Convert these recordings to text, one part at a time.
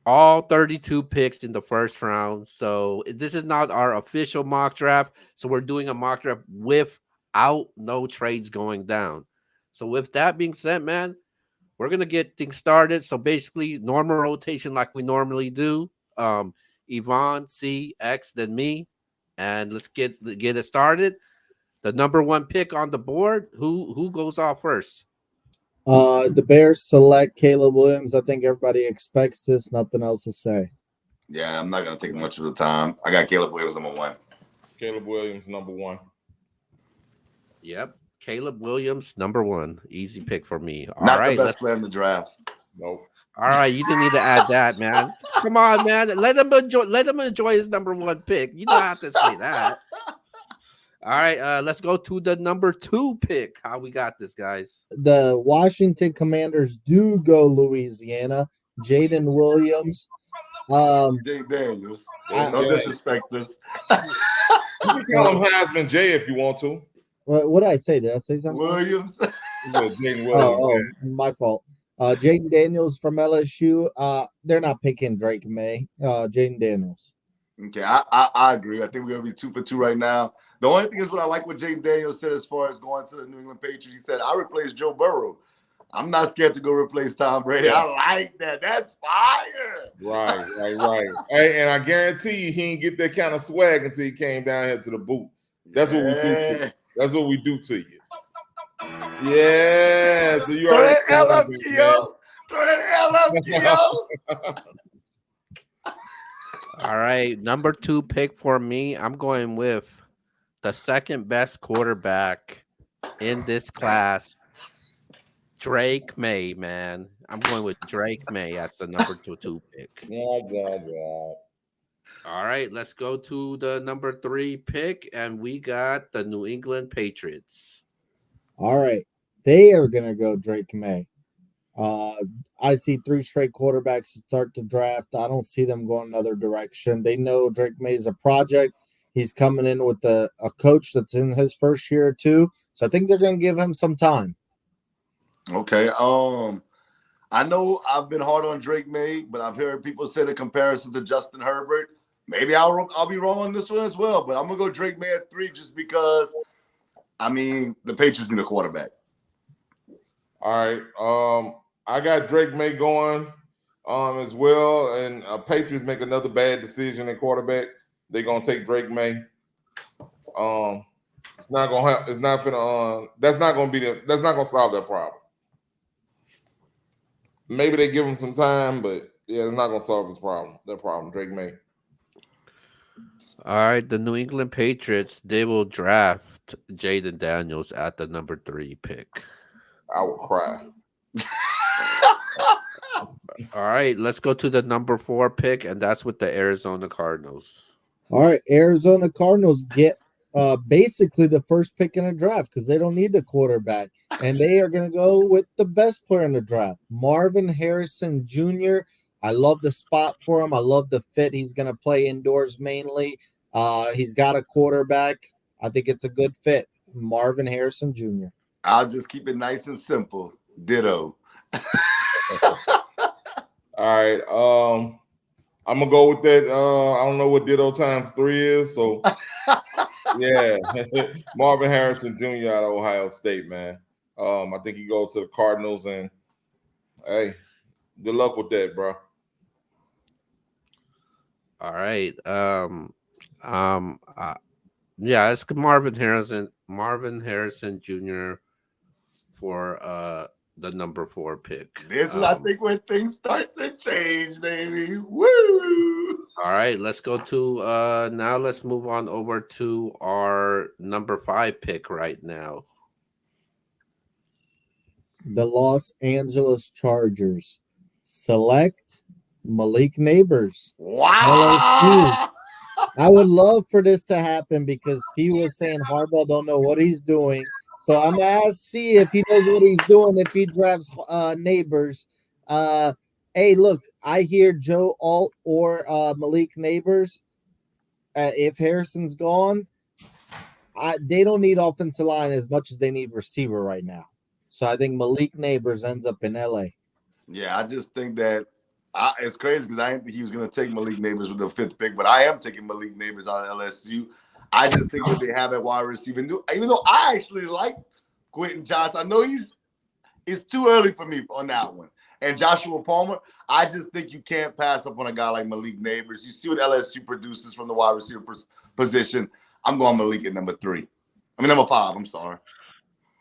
all 32 picks in the first round. So this is not our official mock draft. So we're doing a mock draft without no trades going down. So with that being said, man, we're gonna get things started. So basically, normal rotation like we normally do. Yvonne, C, X, then me, and let's get it started. The number one pick on the board. Who goes off first? The Bears select Caleb Williams. I think everybody expects this. Nothing else to say. Yeah, I'm not gonna take much of the time. I got Caleb Williams #1. Caleb Williams, #1. Yep, Caleb Williams, number one. Easy pick for me. All Not the right, best player in the draft. Nope. all right, you didn't need to add that, man. Come on, man. Let him enjoy. Let him enjoy his number one pick. You don't have to say that. All right, let's go to the number two pick. How we got this, guys? The Washington Commanders do go Louisiana. Jaden Williams. Jay Daniels. I- No disrespect this. You can call him Heisman J if you want to. What did I say? Did I say something? Williams. Jaden Williams. My fault. Jaden Daniels from LSU. They're not picking Drake May. Jaden Daniels. Okay, I agree. I think we're gonna be 2 for 2 right now. The only thing is what I like what Jaden Daniels said as far as going to the New England Patriots. He said, I replaced Joe Burrow. I'm not scared to go replace Tom Brady. I like that. That's fire. Right. Hey, and I guarantee you he didn't get that kind of swag until he came down here to the booth. That's what we do to you. That's what we do to you. Yeah. So you Throw already that L up, Keo. Throw that L up, Keo. All right, number two pick for me. I'm going with the second best quarterback in this class, Drake May, man. I'm going with Drake May as the number two pick. All right, let's go to the number three pick, and we got the New England Patriots. All right. They are going to go Drake May. I see 3 straight quarterbacks to start the draft. I don't see them going another direction. They know Drake May is a project. He's coming in with a coach that's in his first year or two. So I think they're going to give him some time. Okay. I know I've been hard on Drake May, but I've heard people say the comparison to Justin Herbert. Maybe I'll be wrong on this one as well, but I'm gonna go Drake May at 3 just because. I mean, the Patriots need a quarterback. All right. I got Drake May going as well, and Patriots make another bad decision at quarterback. They're gonna take Drake May. It's not gonna help. It's not gonna. That's not gonna solve their problem. Maybe they give him some time, but yeah, it's not gonna solve his problem. Their problem, Drake May. All right, the New England Patriots, they will draft Jaden Daniels at the number 3 pick. I will cry. All right, let's go to the number 4 pick, and that's with the Arizona Cardinals. All right, Arizona Cardinals get basically the first pick in the draft because they don't need the quarterback. And they are going to go with the best player in the draft, Marvin Harrison Jr. I love the spot for him. I love the fit. He's going to play indoors mainly. He's got a quarterback. I think it's a good fit. Marvin Harrison Jr. I'll just keep it nice and simple. Ditto. All right. I'm gonna go with that. I don't know what ditto times 3 is, so yeah. Marvin Harrison Jr. out of Ohio State, man. I think he goes to the Cardinals, and hey, good luck with that, bro. All right. Yeah, it's Marvin Harrison Jr. for the number 4 pick. This is, I think, where things start to change, baby. Woo! All right, let's go to now let's move on over to our number 5 pick right now. The Los Angeles Chargers select Malik Neighbors. Wow! I would love for this to happen because he was saying Harbaugh don't know what he's doing. So I'm going to see if he knows what he's doing if he drafts Neighbors. Hey, look, I hear Joe Alt or Malik Neighbors. If Harrison's gone, they don't need offensive line as much as they need receiver right now. So I think Malik Neighbors ends up in LA. Yeah, I just think that It's crazy because I didn't think he was going to take Malik Neighbors with the fifth pick, but I am taking Malik Neighbors out of LSU. I just think what they have at wide receiver, even though I actually like Quentin Johnson, I know it's too early for me on that one. And Joshua Palmer, I just think you can't pass up on a guy like Malik Neighbors. You see what LSU produces from the wide receiver position. I'm going Malik at number 3. I mean, number 5. I'm sorry.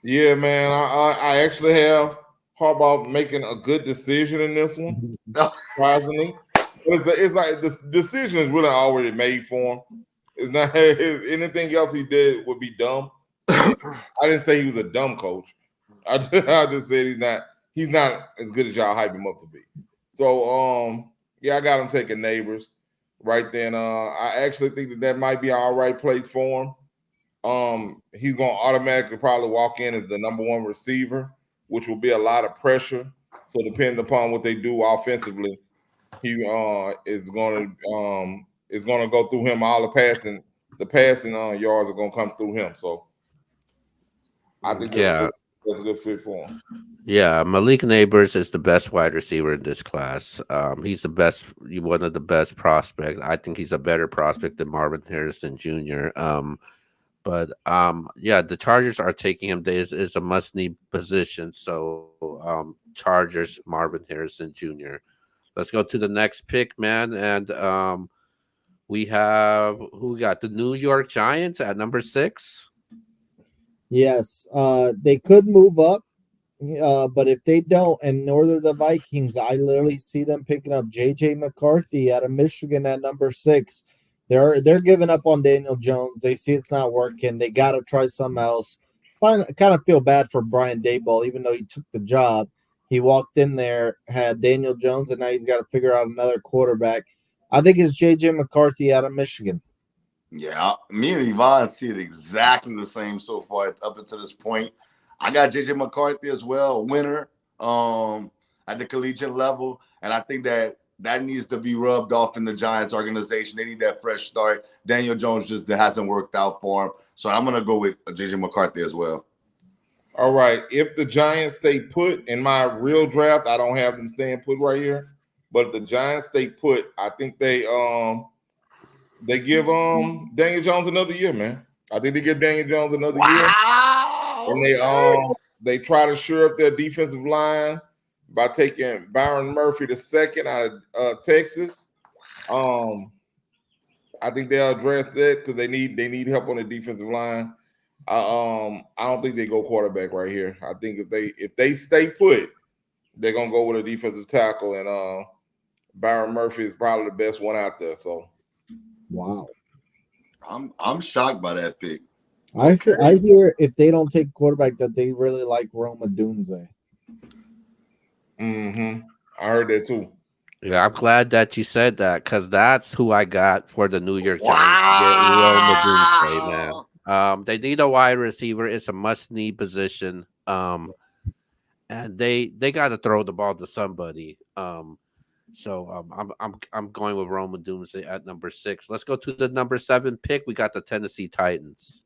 Yeah, man. I actually have Harbaugh making a good decision in this one, surprisingly. But it's like the decision is really already made for him. It's not anything else he did would be dumb. I didn't say he was a dumb coach. I just said he's not as good as y'all hype him up to be. So yeah, I got him taking Neighbors right then. I actually think that might be an all right place for him. He's gonna automatically probably walk in as the number 1 receiver, which will be a lot of pressure. So depending upon what they do offensively, he is gonna go through him. All the passing yards are gonna come through him. So I think that's a good fit for him. Yeah, Malik Neighbors is the best wide receiver in this class. He's one of the best prospects. I think he's a better prospect than Marvin Harrison Jr. Yeah, the Chargers are taking him. This is a must-need position. So, Chargers, Marvin Harrison Jr. Let's go to the next pick, man. And we have who we got? The New York Giants at number 6. Yes, they could move up. But if they don't, and nor the Vikings, I literally see them picking up J.J. McCarthy out of Michigan at number 6. They're giving up on Daniel Jones. They see it's not working. They got to try something else. Kind of feel bad for Brian Daboll, even though he took the job. He walked in there, had Daniel Jones, and now he's got to figure out another quarterback. I think it's J.J. McCarthy out of Michigan. Yeah, me and Yvonne see it exactly the same so far up until this point. I got J.J. McCarthy as well, winner at the collegiate level. And I think that needs to be rubbed off in the Giants organization. They need that fresh start. Daniel Jones just hasn't worked out for him. So I'm going to go with J.J. McCarthy as well. All right. If the Giants stay put in my real draft, I don't have them staying put right here. But if the Giants stay put, I think they give Daniel Jones another year, man. I think they give Daniel Jones another year. And they try to shore up their defensive line by taking Byron Murphy the second out of Texas. I think they'll address that because they need help on the defensive line. I don't think they go quarterback right here. I think if they stay put, they're gonna go with a defensive tackle, and Byron Murphy is probably the best one out there. So, wow, I'm shocked by that pick. I hear if they don't take quarterback that they really like Roma Dunze. I heard that too. Yeah, I'm glad that you said that because that's who I got for the New York Giants to get Roma Doomsday, man. They need a wide receiver. It's a must-need position. And they got to throw the ball to somebody. I'm going with Roma Doomsday at number 6. Let's go to the number 7 pick. We got the Tennessee Titans.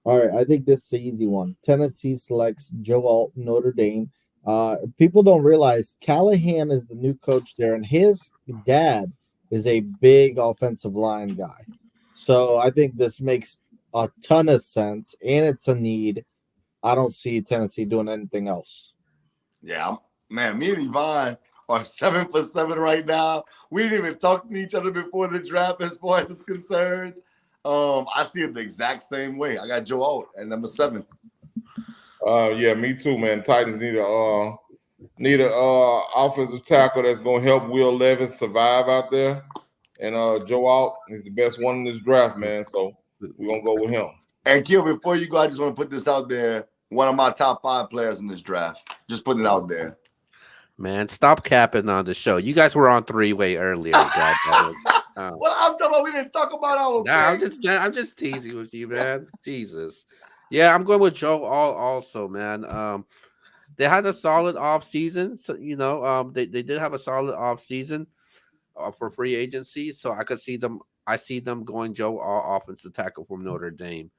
All right, I think this is the easy one. Tennessee selects Joe Alt, Notre Dame. People don't realize Callahan is the new coach there, and his dad is a big offensive line guy. So I think this makes a ton of sense, and it's a need. I don't see Tennessee doing anything else. Yeah, man, me and Yvonne are 7 for 7 right now. We didn't even talk to each other before the draft as far as it's concerned. I see it the exact same way. I got Joe Alt at number 7. Yeah, me too, man. Titans need a offensive tackle that's gonna help Will Levis survive out there. And Joe Alt is the best one in this draft, man. So we're gonna go with him. And Kill, before you go, I just want to put this out there. One of my top 5 players in this draft. Just putting it out there. Man, stop capping on the show. You guys were on 3-way earlier. Well, I'm talking about we didn't talk about our. I'm just teasing with you, man. Jesus. Yeah, I'm going with Joe Alt also, man. They had a solid off season, so they did have a solid off season for free agency. So I see them going Joe Alt offensive tackle from Notre Dame.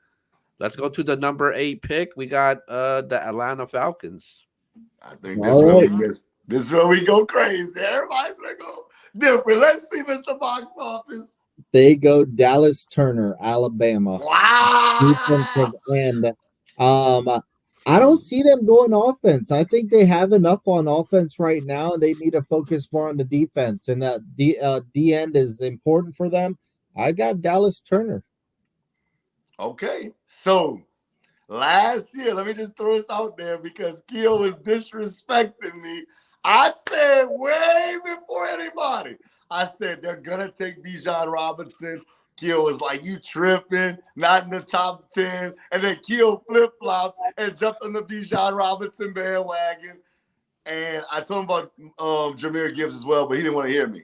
Let's go to the number 8 pick. We got the Atlanta Falcons. I think this is where we go crazy. Everybody's gonna go. Different. Let's see, Mr. Box Office. They go Dallas Turner, Alabama, Wow. defensive end. Um, I don't see them going offense. I think they have enough on offense right now, and they need to focus more on the defense. And D end is important for them. I got Dallas Turner. Okay. So last year, let me just throw this out there because Keo was disrespecting me. I said way before anybody. I said they're gonna take Bijan Robinson. Keo was like, "You tripping? Not in the top 10." And then Keo flip flopped and jumped on the Bijan Robinson bandwagon. And I told him about Jahmyr Gibbs as well, but he didn't want to hear me.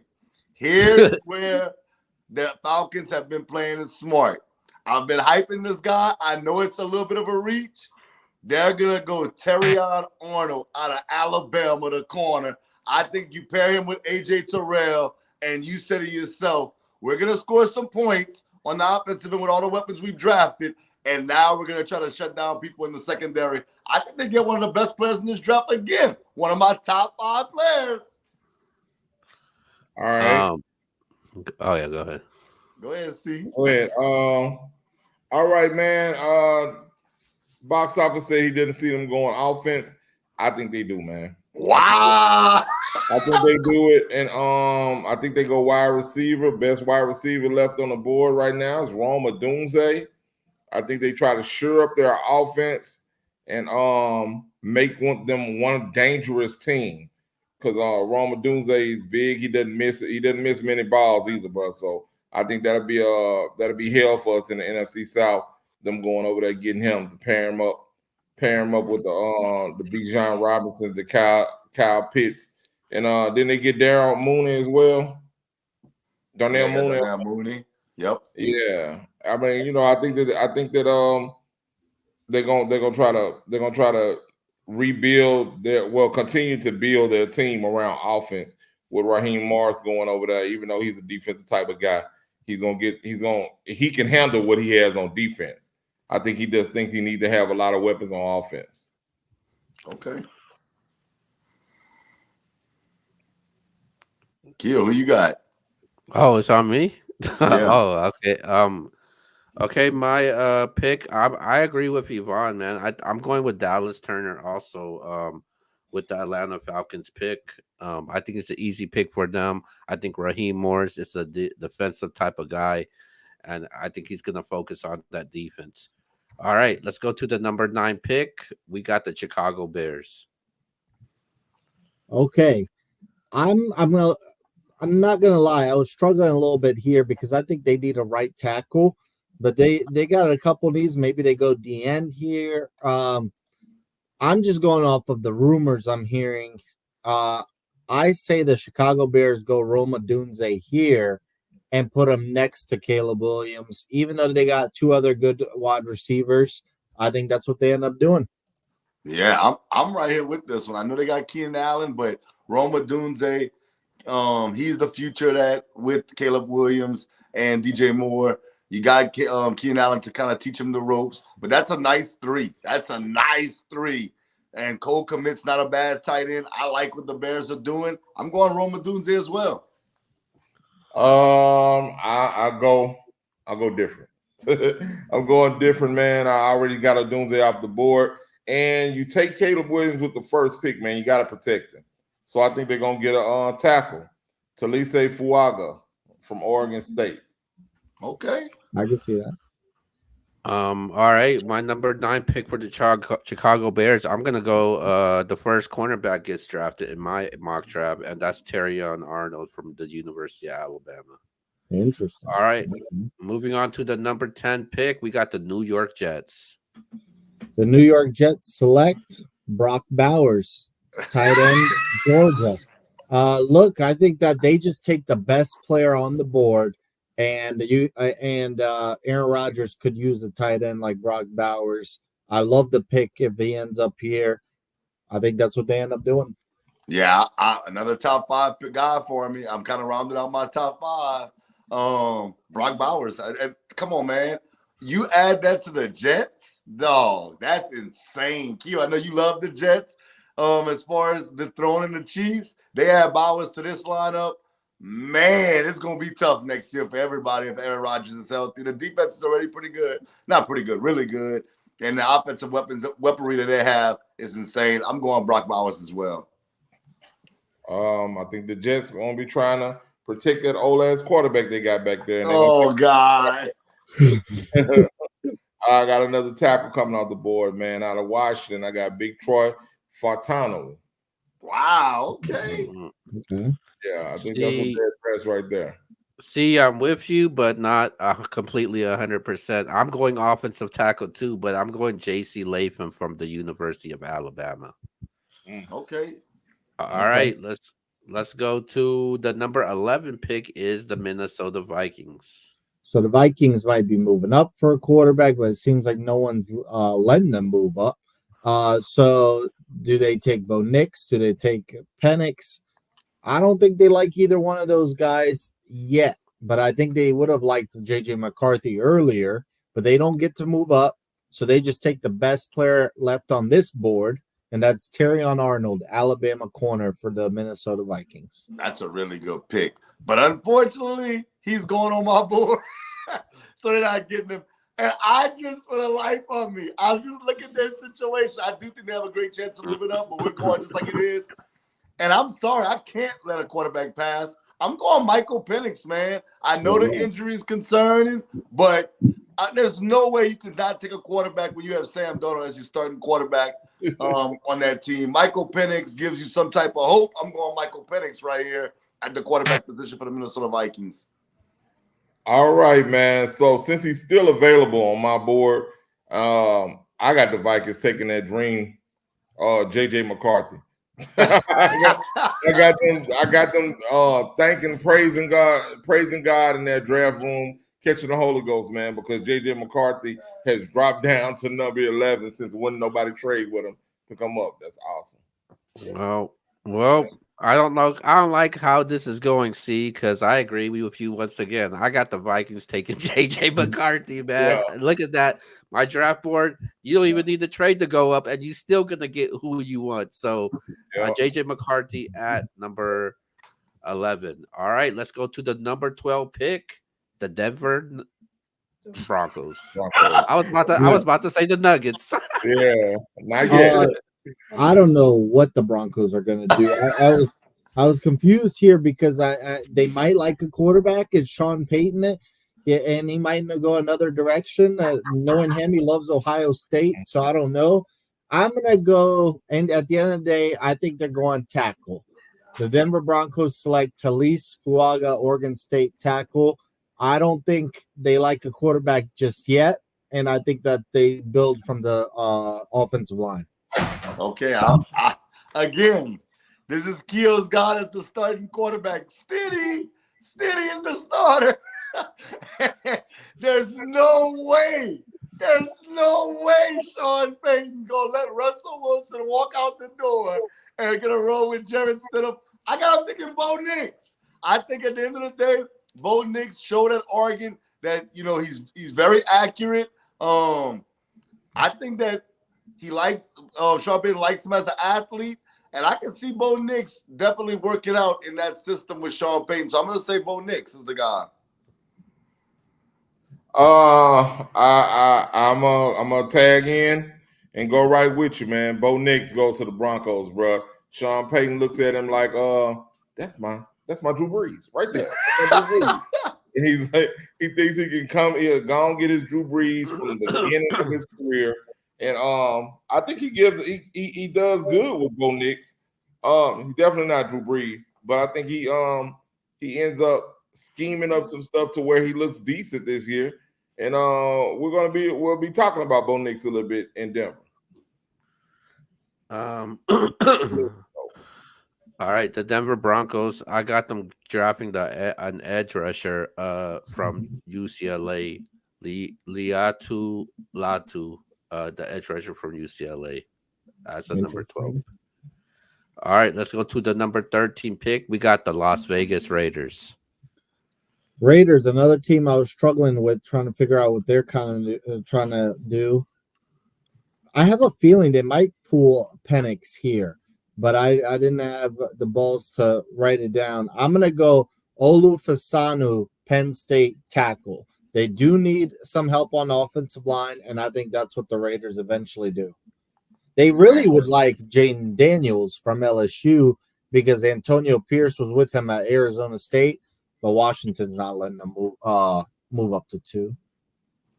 Here's where the Falcons have been playing it smart. I've been hyping this guy. I know it's a little bit of a reach. They're going to go Terrion Arnold out of Alabama, the corner. I think you pair him with A.J. Terrell, and you say to yourself, we're going to score some points on the offensive end with all the weapons we've drafted, and now we're going to try to shut down people in the secondary. I think they get one of the best players in this draft again, one of my top 5 players. All right. Oh yeah, go ahead. Go ahead, C. Go ahead. All right, man. Box office said he didn't see them going offense. I think they do, man. Wow. I think they do it, and I think they go wide receiver. Best wide receiver left on the board right now is Roma Dunze. I think they try to shore up their offense and make them one dangerous team. Because Roma Dunze is big. He doesn't miss many balls either, bro. So I think that'll be hell for us in the NFC South. Them going over there getting him to pair him up with the Bijan Robinson, the Kyle Pitts, and then they get Darryl Mooney as well. Darnell Mooney. Yep. Yeah, I mean, I think that they're gonna try to continue to build their team around offense with Raheem Morris going over there. Even though he's a defensive type of guy, he can handle what he has on defense. I think he just thinks he needs to have a lot of weapons on offense. Okay. Kill, who you got? Oh, it's on me. Yeah. Oh, okay. Okay, my pick. I agree with Yvonne, man. I'm going with Dallas Turner also. With the Atlanta Falcons pick. I think it's an easy pick for them. I think Raheem Morris is a defensive type of guy, and I think he's going to focus on that defense. All right, let's go to the number 9 pick. We got the Chicago Bears. Okay, I'm not gonna lie. I was struggling a little bit here because I think they need a right tackle, but they got a couple needs. Maybe they go D end here. I'm just going off of the rumors I'm hearing. I say the Chicago Bears go Roma Dunze here and put him next to Caleb Williams, even though they got 2 other good wide receivers. I think that's what they end up doing. Yeah, I'm right here with this one. I know they got Keenan Allen, but Roma Dunze, he's the future of that with Caleb Williams and DJ Moore. You got Keenan Allen to kind of teach him the ropes, but that's a nice 3. That's a nice 3. And Cole Kmet's not a bad tight end. I like what the Bears are doing. I'm going Roma Dunze as well. I'll go different. I'm going different, man. I already got a Dunze off the board. And you take Caleb Williams with the first pick, man. You got to protect him. So I think they're going to get a tackle. Talise Fuaga from Oregon State. Okay. I can see that. All right, my number 9 pick for the Chicago Bears. I'm gonna go. The first cornerback gets drafted in my mock draft, and that's Terrion Arnold from the University of Alabama. Interesting. All right, moving on to the number 10 pick, we got the New York Jets. The New York Jets select Brock Bowers, tight end, Georgia. Look, I think that they just take the best player on the board, and Aaron Rodgers could use a tight end like Brock Bowers. I love the pick if he ends up here. I think that's what they end up doing. Yeah, another top 5 guy for me. I'm kind of rounded out my top 5. Brock Bowers. Come on, man. You add that to the Jets, dog. That's insane. Q, I know you love the Jets. As far as the throwing in the Chiefs, they add Bowers to this lineup. Man, it's gonna be tough next year for everybody if Aaron Rodgers is healthy. The defense is already pretty good, not pretty good, really good, and the offensive weaponry that they have is insane. I'm going Brock Bowers as well. I think the Jets are gonna be trying to protect that old ass quarterback they got back there, and they're Oh God! gonna. I got another tackle coming off the board, man, out of Washington. I got Big Troy Fartano. Wow. Okay. Mhm. Okay. Yeah, I think that's what See, they're press right there. I'm with you, but not completely 100%. I'm going offensive tackle too, but I'm going J.C. Latham from the University of Alabama. Mm, Okay. All Okay. right, let's go to the number 11 pick is the Minnesota Vikings. So the Vikings might be moving up for a quarterback, but it seems like no one's letting them move up. So do they take Bo Nix? Do they take Penix? I don't think they like either one of those guys yet, but I think they would have liked JJ McCarthy earlier, but they don't get to move up. So they just take the best player left on this board, and that's Terrion Arnold, Alabama corner for the Minnesota Vikings. That's a really good pick. But unfortunately, he's going on my board. So they're not getting him. And I just, for the life of me, I'll just look at their situation. I do think they have a great chance of moving up, but we're going just like it is. And I'm sorry, I can't let a quarterback pass. I'm going Michael Penix, man. I know the injury is concerning, but there's no way you could not take a quarterback when you have Sam Darnold as your starting quarterback on that team. Michael Penix gives you some type of hope. I'm going Michael Penix right here at the quarterback position for the Minnesota Vikings. All right, man. So since he's still available on my board, I got the Vikings taking that dream, JJ McCarthy. I got them thanking, praising God in that draft room, catching the Holy Ghost, man, because JJ McCarthy has dropped down to number 11 since wouldn't nobody trade with him to come up. That's awesome. Well, I don't know. I don't like how this is going, see, because I agree with you once again. I got the Vikings taking JJ McCarthy, Yeah, man. Look at that. My draft board, you don't even need the trade to go up, and you still gonna get who you want. So yeah. JJ McCarthy at number 11. All right, let's go to the number 12 pick, the Denver Broncos. Broncos. I was about to say the Nuggets. Yeah, not yet. Uh, I don't know what the Broncos are going to do. I was confused here because they might like a quarterback. It's Sean Payton, yeah, and he might go another direction. Knowing him, he loves Ohio State, so I don't know. I'm gonna go, and at the end of the day, I think they're going tackle. The Denver Broncos select Talise Fuaga, Oregon State tackle. I don't think they like a quarterback just yet, and I think that they build from the offensive line. Okay, again, this is Keel's got as the starting quarterback. Steady is the starter. There's no way. There's no way Sean Payton gonna let Russell Wilson walk out the door and gonna roll with Jared Stidham. I got him thinking Bo Nix. I think at the end of the day, Bo Nix showed at Oregon that he's very accurate. I think that he likes Sean Payton likes him as an athlete, and I can see Bo Nix definitely working out in that system with Sean Payton. So I'm gonna say Bo Nix is the guy. I'm a tag in and go right with you, man. Bo Nix goes to the Broncos, bro. Sean Payton looks at him like, that's my Drew Brees right there. That's my Drew Brees. And he's like, he thinks he can come here, go and get his Drew Brees from the beginning of his career. And I think he does good with Bo Nix. He's definitely not Drew Brees, but I think he ends up scheming up some stuff to where he looks decent this year. And we'll be talking about Bo Nix a little bit in Denver. All right, the Denver Broncos. I got them dropping an edge rusher from UCLA, Liatu Latu, the edge rusher from UCLA. That's a number 12. Interesting. All right, let's go to the number 13 pick. We got the Las Vegas Raiders. Raiders, another team I was struggling with, trying to figure out what they're kind of trying to do. I have a feeling they might pull Penix here, but I didn't have the balls to write it down. I'm gonna go Olufasanu, Penn State tackle. They do need some help on the offensive line, and I think that's what the Raiders eventually do. They really Man. would like Jaden Daniels from LSU because Antonio Pierce was with him at Arizona State, but Washington's not letting them move up to 2.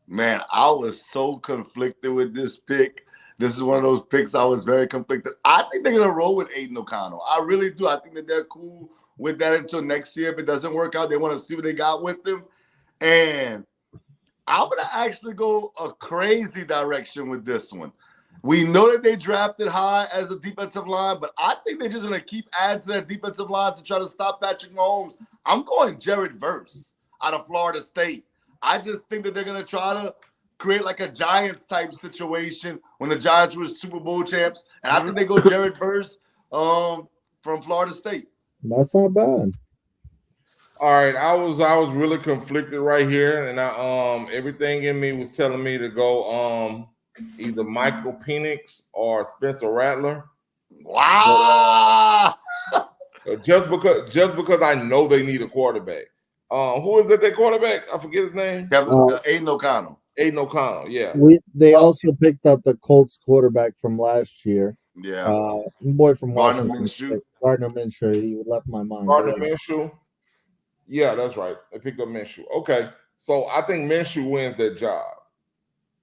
Man, I was so conflicted with this pick. This is one of those picks I was very conflicted. I think they're gonna roll with Aiden O'Connell. I really do. I think that they're cool with that until next year. If it doesn't work out, they want to see what they got with them. And I'm gonna actually go a crazy direction with this one. We know that they drafted high as a defensive line, but I think they're just gonna keep adding to that defensive line to try to stop Patrick Mahomes. I'm going Jared Verse out of Florida State. I just think that they're gonna try to create like a Giants type situation when the Giants were Super Bowl champs, and I think they go Jared Verse from Florida State. That's not bad. All right, I was really conflicted right here, and everything in me was telling me to go either Michael Penix or Spencer Rattler. Wow! Just because I know they need a quarterback. Who is that quarterback? I forget his name. Aiden O'Connell. Aiden O'Connell, yeah. They also picked up the Colts quarterback from last year. Yeah. Boy from Gardner Washington. Minshew. Gardner Minshew. He left my mind. Gardner Minshew. Yeah, that's right. They picked up Minshew. Okay, so I think Minshew wins that job.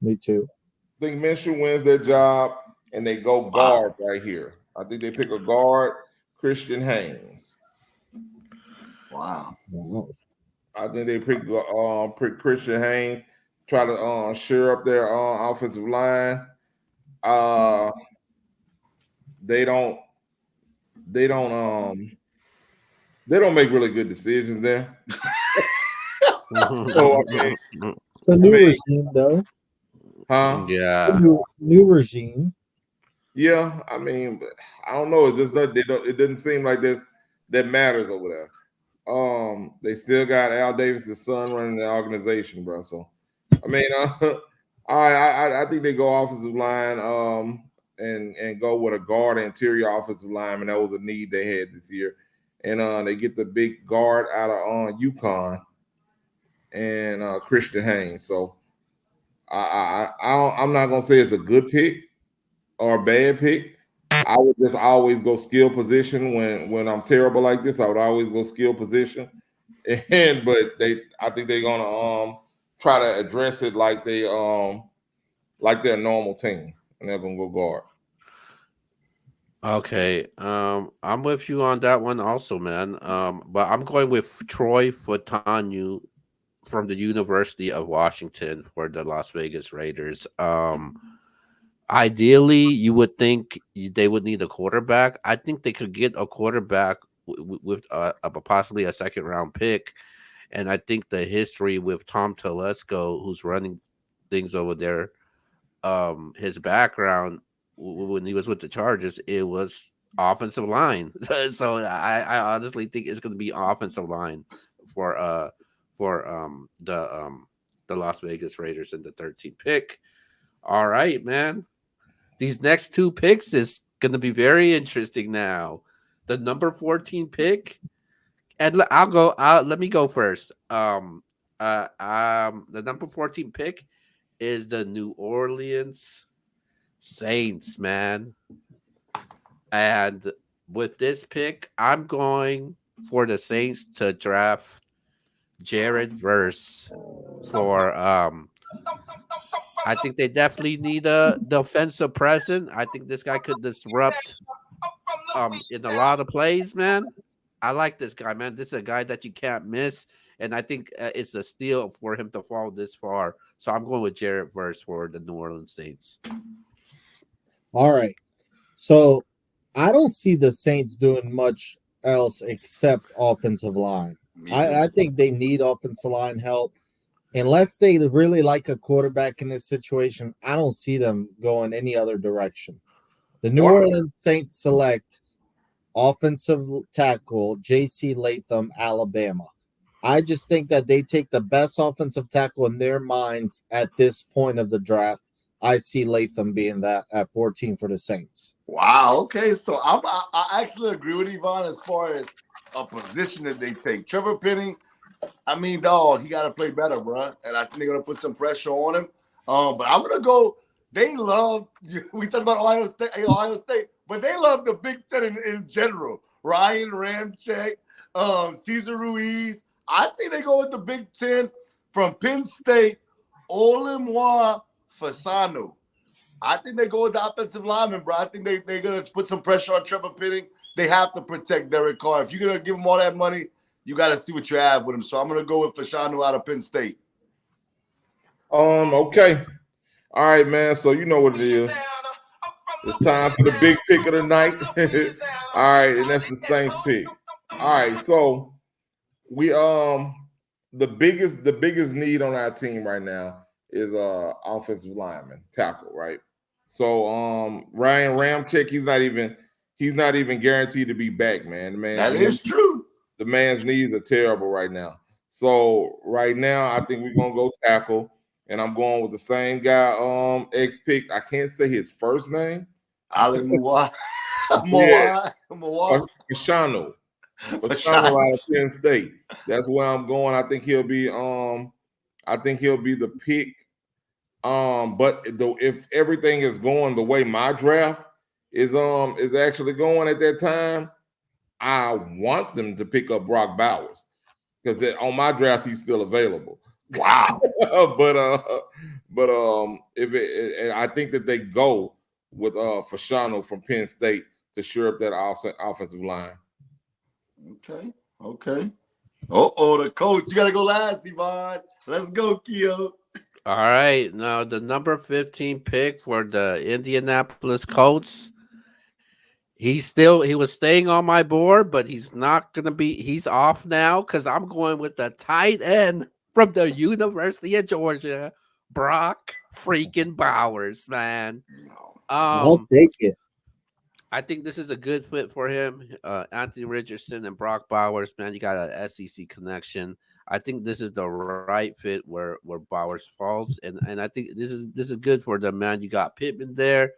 Me too. I think Minshew wins their job, and they go guard right here. I think they pick a guard, Christian Haynes. Wow. I think they pick Christian Haynes, try to shore up their offensive line. They don't make really good decisions there. So, it's a new regime, though. Huh? Yeah. New regime. Yeah, I mean, I don't know. It doesn't seem like that matters over there. They still got Al Davis' son running the organization, bro. So, I mean, I think they go offensive line, and go with a guard interior offensive lineman. That was a need they had this year, and they get the big guard out of UConn and Christian Haynes. So, I'm not gonna say it's a good pick or a bad pick. I would just always go skill position when I'm terrible like this. I would always go skill position, but I think they're gonna try to address it like they're a normal team, and they're gonna go guard. Okay. I'm with you on that one also, man. But I'm going with Troy Fautanu from the University of Washington for the Las Vegas Raiders. Ideally, you would think they would need a quarterback. I think they could get a quarterback with possibly a second round pick. And I think the history with Tom Telesco, who's running things over there, his background when he was with the Chargers, it was offensive line. So I honestly think it's going to be offensive line for the Las Vegas Raiders in the 13th pick. All right, man. These next 2 picks is going to be very interesting now. The number 14 pick, and let me go first. The number 14 pick is the New Orleans Saints, man. And with this pick, I'm going for the Saints to draft Jared Verse for I think they definitely need a defensive presence. I think this guy could disrupt in a lot of plays, man. I like this guy, man. This is a guy that you can't miss, and I think it's a steal for him to fall this far. So I'm going with Jared Verse for the New Orleans Saints. All right. So I don't see the Saints doing much else except offensive line. I think they need offensive line help. Unless they really like a quarterback in this situation, I don't see them going any other direction. The New Orleans Saints select offensive tackle J.C. Latham, Alabama. I just think that they take the best offensive tackle in their minds at this point of the draft. I see Latham being that at 14 for the Saints. Wow. Okay. So I actually agree with Yvonne as far as a position that they take. Trevor Penning, I mean, dog, he got to play better, bro. And I think they're gonna put some pressure on him. But I'm gonna go. They love. We talked about Ohio State, but they love the Big Ten in general. Ryan Ramczyk, Cesar Ruiz. I think they go with the Big Ten from Penn State. Olimwa Fasano. I think they go with the offensive lineman, bro. I think they're going to put some pressure on Trevor Penning. They have to protect Derek Carr. If you're going to give him all that money, you got to see what you have with him. So I'm going to go with Fashanu out of Penn State. Okay. All right, man. So you know what it is. It's time for the big pick of the night. All right, and that's the Saints pick. All right, so we the biggest need on our team right now is offensive lineman, tackle, right? So Ryan Ramczyk, he's not even guaranteed to be back, man. That is true. The man's knees are terrible right now. So right now, I think we're gonna go tackle, and I'm going with the same guy. X pick. I can't say his first name. Ali Muwa. Yeah. Muwa. Fashanu out of Penn State. That's where I'm going. I think he'll be the pick. But if everything is going the way my draft is actually going at that time, I want them to pick up Brock Bowers because on my draft he's still available. Wow. but I think that they go with Fashanu from Penn State to shore up that offensive line. Okay. The coach. You gotta go last, Yvonne. Let's go, Keo. All right. Now the number 15 pick for the Indianapolis Colts. He was staying on my board, but he's off now because I'm going with the tight end from the University of Georgia, Brock freaking Bowers, man. I'll take it. I think this is a good fit for him. Anthony Richardson and Brock Bowers, man, you got an SEC connection. I think this is the right fit where Bowers falls, and I think this is good for them, man. You got Pittman there,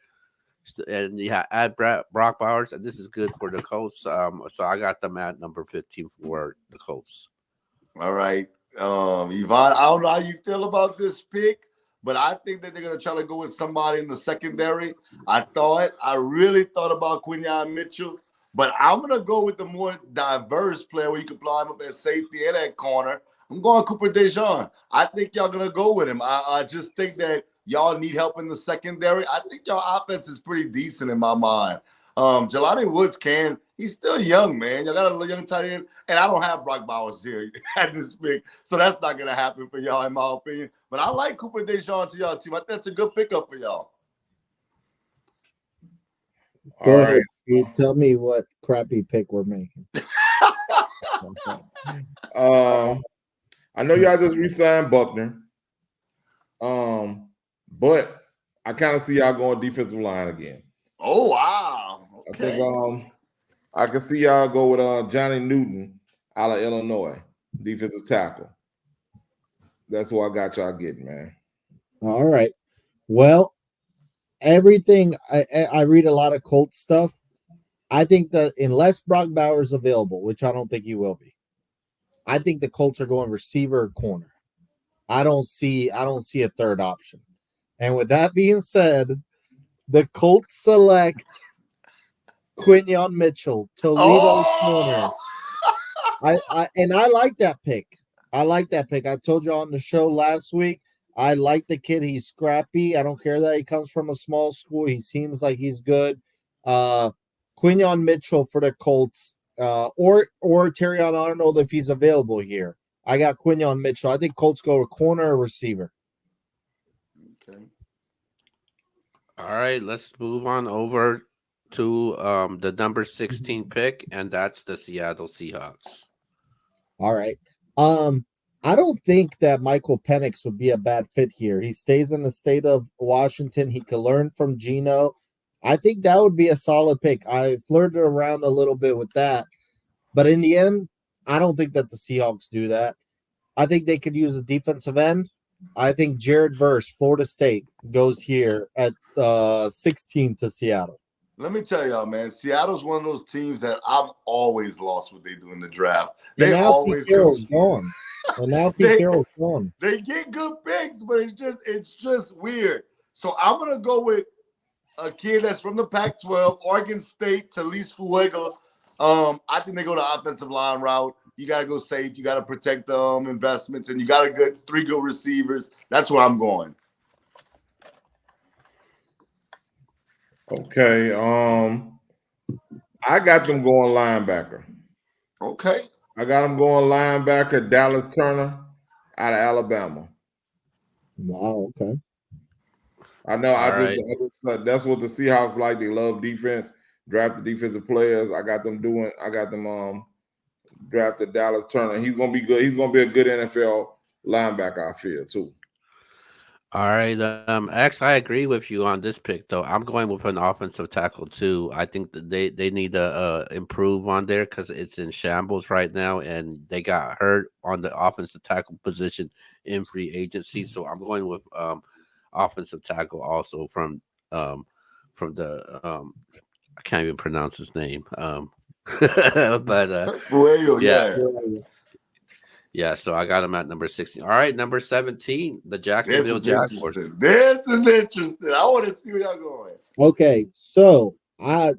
and you add Brock Bowers, and this is good for the Colts. So I got them at number 15 for the Colts. All right, Yvonne. I don't know how you feel about this pick, but I think that they're going to try to go with somebody in the secondary. I really thought about Quinyon Mitchell, but I'm going to go with the more diverse player where you can fly him up at safety and at corner. I'm going Cooper DeJean. I think y'all going to go with him. I just think that y'all need help in the secondary. I think y'all offense is pretty decent in my mind. Jelani Woods he's still young, man. Y'all got a young tight end, and I don't have Brock Bowers here at this pick, so that's not going to happen for y'all, in my opinion. But I like Cooper DeJean to y'all team. I think that's a good pickup for y'all. Go ahead, Steve. Tell me what crappy pick we're making. I know y'all just re-signed Buckner. But I kind of see y'all going defensive line again. Oh, wow. Okay. I think I can see y'all go with Johnny Newton out of Illinois, defensive tackle. That's what I got y'all getting, man. All right. Well, everything I read a lot of Colts stuff. I think that unless Brock Bowers available, which I don't think he will be, I think the Colts are going receiver or corner. I don't see a third option. And with that being said, the Colts select Quinyon Mitchell, Toledo corner. I like that pick. I told you on the show last week. I like the kid. He's scrappy. I don't care that he comes from a small school. He seems like he's good. Quinyon Mitchell for the Colts, or Terrion Arnold if he's available here. I got Quinyon Mitchell. I think Colts go with corner or receiver. Okay. All right, let's move on over to the number 16 pick, and that's the Seattle Seahawks. All right. I don't think that Michael Penix would be a bad fit here. He stays in the state of Washington. He could learn from Geno. I think that would be a solid pick. I flirted around a little bit with that. But in the end, I don't think that the Seahawks do that. I think they could use a defensive end. I think Jared Verse, Florida State, goes here at 16 to Seattle. Let me tell y'all, man. Seattle's one of those teams that I've always lost what they do in the draft. And They now Pete always Carroll's confuse. gone. And now Pete They Carroll's gone. they get good picks, but it's just weird. So I'm gonna go with a kid that's from the Pac-12, Oregon State, Talise Fuego. I think they go the offensive line route. You gotta go safe. You gotta protect the investments, and you got to get three good receivers. That's where I'm going. Okay. I got them going linebacker. Okay. I got them going linebacker, Dallas Turner out of Alabama. Wow. Okay. I know. All right. That's what the Seahawks like. They love defense, drafted defensive players. I got them doing. I got them drafted Dallas Turner. He's gonna be good. He's gonna be a good NFL linebacker. I feel too. All right. X, I agree with you on this pick though. I'm going with an offensive tackle too. I think that they need to improve on there because it's in shambles right now, and they got hurt on the offensive tackle position in free agency. So I'm going with offensive tackle also from the I can't even pronounce his name. But Fuego, yeah, yeah. yeah. So I got him at number 16. All right, number 17, the This Jacksonville is Jaguars. interesting. This is interesting. I want to see where y'all going. Okay. So I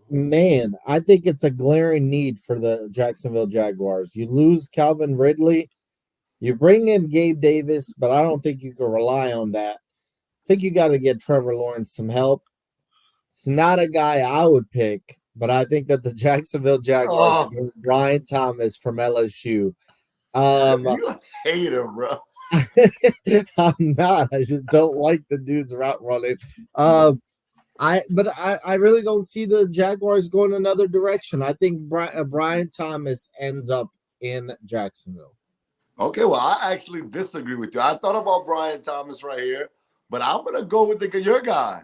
think it's a glaring need for the Jacksonville Jaguars. You lose Calvin Ridley, you bring in Gabe Davis, but I don't think you can rely on that. I think you got to get Trevor Lawrence some help. It's not a guy I would pick, but I think that the Jacksonville Jaguars Oh, are getting Brian Thomas from LSU. you a hater, bro. I'm not. I just don't like the dude's route running. I really don't see the Jaguars going another direction. I think Brian Thomas ends up in Jacksonville. Okay, well, I actually disagree with you. I thought about Brian Thomas right here, but I'm gonna go with your guy.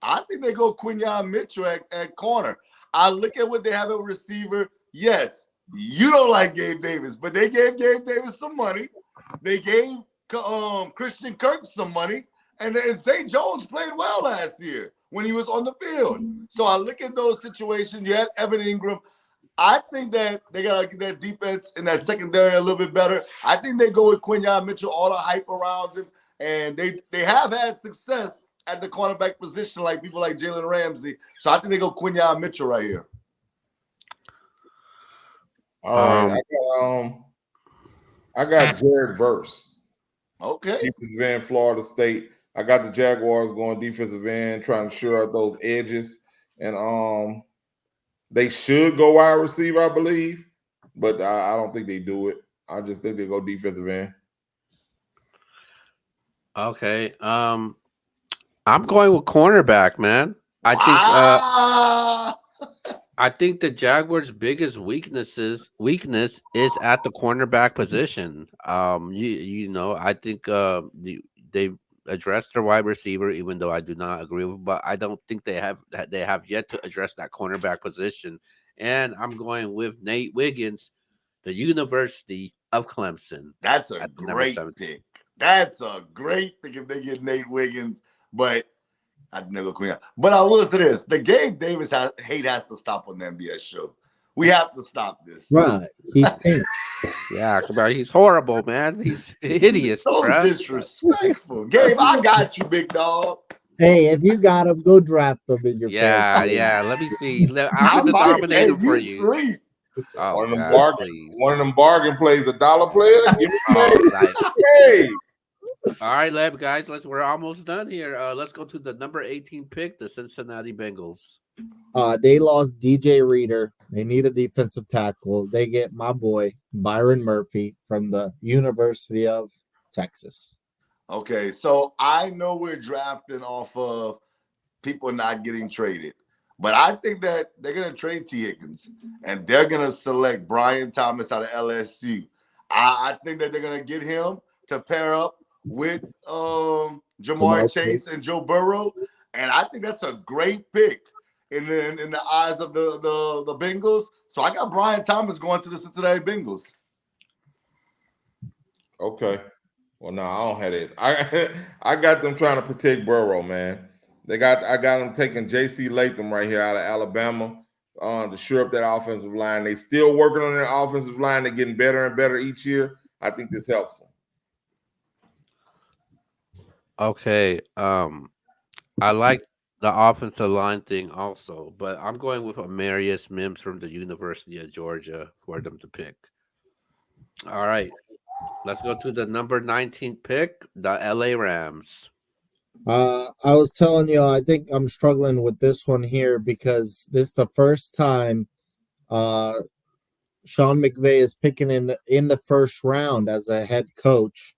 I think they go Quinyon Mitchell at corner. I look at what they have at receiver. Yes, you don't like Gabe Davis, but they gave Gabe Davis some money. They gave Christian Kirk some money, and then Zay Jones played well last year when he was on the field. So I look at those situations. You had Evan Ingram. I think that they got to get that defense and that secondary a little bit better. I think they go with Quinyon Mitchell, all the hype around him, and they have had success at the cornerback position, like people like Jalen Ramsey. So I think they go Quinyon Mitchell right here. All right. Um, I got Jared Verse, Okay. defensive end, Florida State. I got the Jaguars going defensive end, trying to shore out those edges, and they should go wide receiver, I believe, but I don't think they do it. I just think they go defensive end. okay. I'm going with cornerback, man. I think Wow. I think the Jaguars' biggest weakness is at the cornerback position. You know, I think they addressed their wide receiver, even though I do not agree with, but I don't think they have yet to address that cornerback position. And I'm going with Nate Wiggins, the University of Clemson, That's a at the number great 7. pick. That's a great pick if they get Nate Wiggins, but I'd never Queen. But I will say this: the Gabe Davis hate has to stop on the NBA show. We have to stop this. Right. He stinks. Yeah, bro, he's horrible, man. He's hideous, So bro. disrespectful. Gabe, I got you, big dog. Hey, if you got him, go draft him in your Yeah, fantasy league. yeah. Let me see. I'm I gonna might. dominate Hey, him for you you. sleep. Oh One of them God, bargain, please. one of them bargain plays, a dollar player. Give it Oh, to like, me. Hey. all right, guys. We're almost done here. Let's go to the number 18 pick, the Cincinnati Bengals. They lost DJ Reader. They need a defensive tackle. They get my boy Byron Murphy from the University of Texas. Okay, so I know we're drafting off of people not getting traded, but I think that they're gonna trade T. Higgins and they're gonna select Brian Thomas out of LSU. I think that they're gonna get him to pair up with Jamar Jamal Chase. Chase and Joe Burrow, and I think that's a great pick in the eyes of the Bengals. So I got Brian Thomas going to the Cincinnati Bengals. Okay. Well, no, I don't have it. I I got them trying to protect Burrow, man. I got them taking J.C. Latham right here out of Alabama to shore up that offensive line. They still working on their offensive line. They're getting better and better each year. I think this helps them. Okay. I like the offensive line thing also, but I'm going with Amarius Mims from the University of Georgia for them to pick. All right. Let's go to the number 19 pick, the LA Rams. I was telling you, I think I'm struggling with this one here because this is the first time uh, Sean McVay is picking in the first round as a head coach.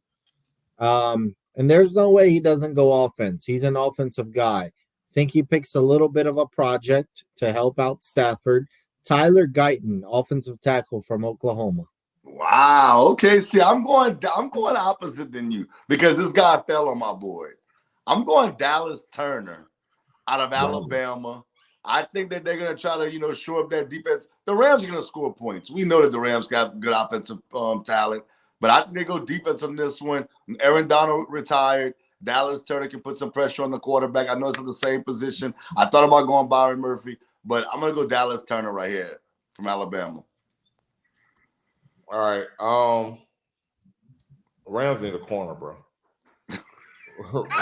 And there's no way he doesn't go offense. He's an offensive guy. I think he picks a little bit of a project to help out Stafford. Tyler Guyton, offensive tackle from Oklahoma. Wow. Okay. See, I'm going opposite than you because this guy fell on my board. I'm going Dallas Turner out of Wow. Alabama. I think that they're gonna try to, shore up that defense. The Rams are gonna score points. We know that the Rams got good offensive talent, but I think they go defense on this one. Aaron Donald retired. Dallas Turner can put some pressure on the quarterback. I know it's in the same position. I thought about going Byron Murphy, but I'm gonna go Dallas Turner right here from Alabama. All right. Rams need a corner, bro.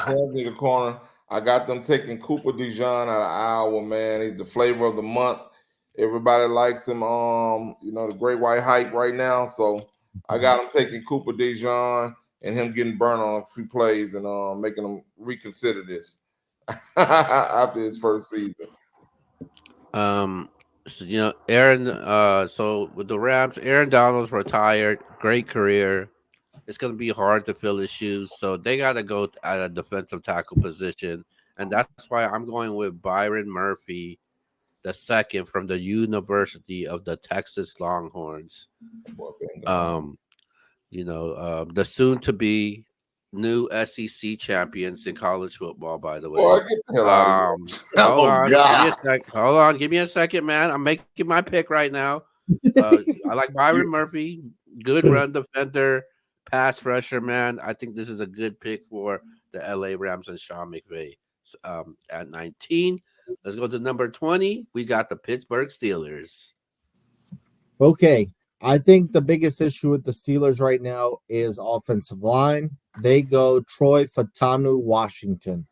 Rams need a corner. I got them taking Cooper DeJean out of Iowa, man. He's the flavor of the month. Everybody likes him. The great white hype right now. So I got him taking Cooper DeJean and him getting burned on a few plays and making him reconsider this after his first season. Aaron. So with the Rams, Aaron Donald's retired. Great career. It's gonna be hard to fill his shoes, so they gotta go at a defensive tackle position, and that's why I'm going with Byron Murphy, the second from the University of the Texas Longhorns. Um, the soon to be new SEC champions in college football, by the Boy, way. get the hell out of here. Hold Oh on, give me a God. sec. Hold on, give me a second, man. I'm making my pick right now. I like Byron Murphy, good run defender, pass rusher, man. I think this is a good pick for the LA Rams and Sean McVay. At 19, let's go to number 20. We got the Pittsburgh Steelers. Okay. I think the biggest issue with the Steelers right now is offensive line. They go Troy Fatanu Washington.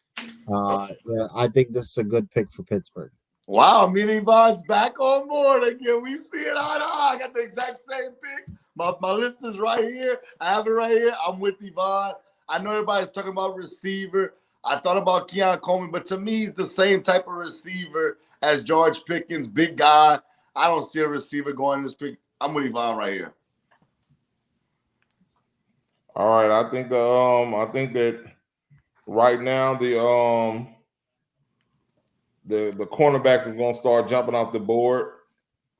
Yeah, I think this is a good pick for Pittsburgh. Wow, Mini Bond's back on board again. We see it eye to eye. I got the exact same pick. My list is right here. I have it right here. I'm with Yvonne. I know everybody's talking about receiver. I thought about Keon Coleman, but to me, he's the same type of receiver as George Pickens, big guy. I don't see a receiver going in this pick. I'm with Yvonne right here. All right. I think that right now the cornerbacks are gonna start jumping off the board.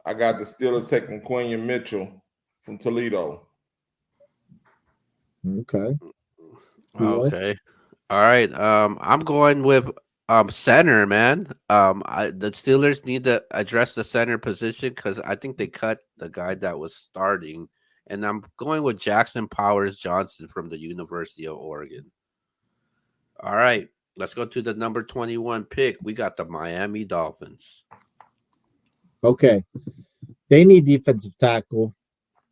I got the Steelers taking Quinion Mitchell from Toledo. Okay. Okay. All right. I'm going with center, man. The Steelers need to address the center position because I think they cut the guy that was starting, and I'm going with Jackson Powers Johnson from the University of Oregon. All right. Let's go to the number 21 pick. We got the Miami Dolphins. Okay. They need defensive tackle.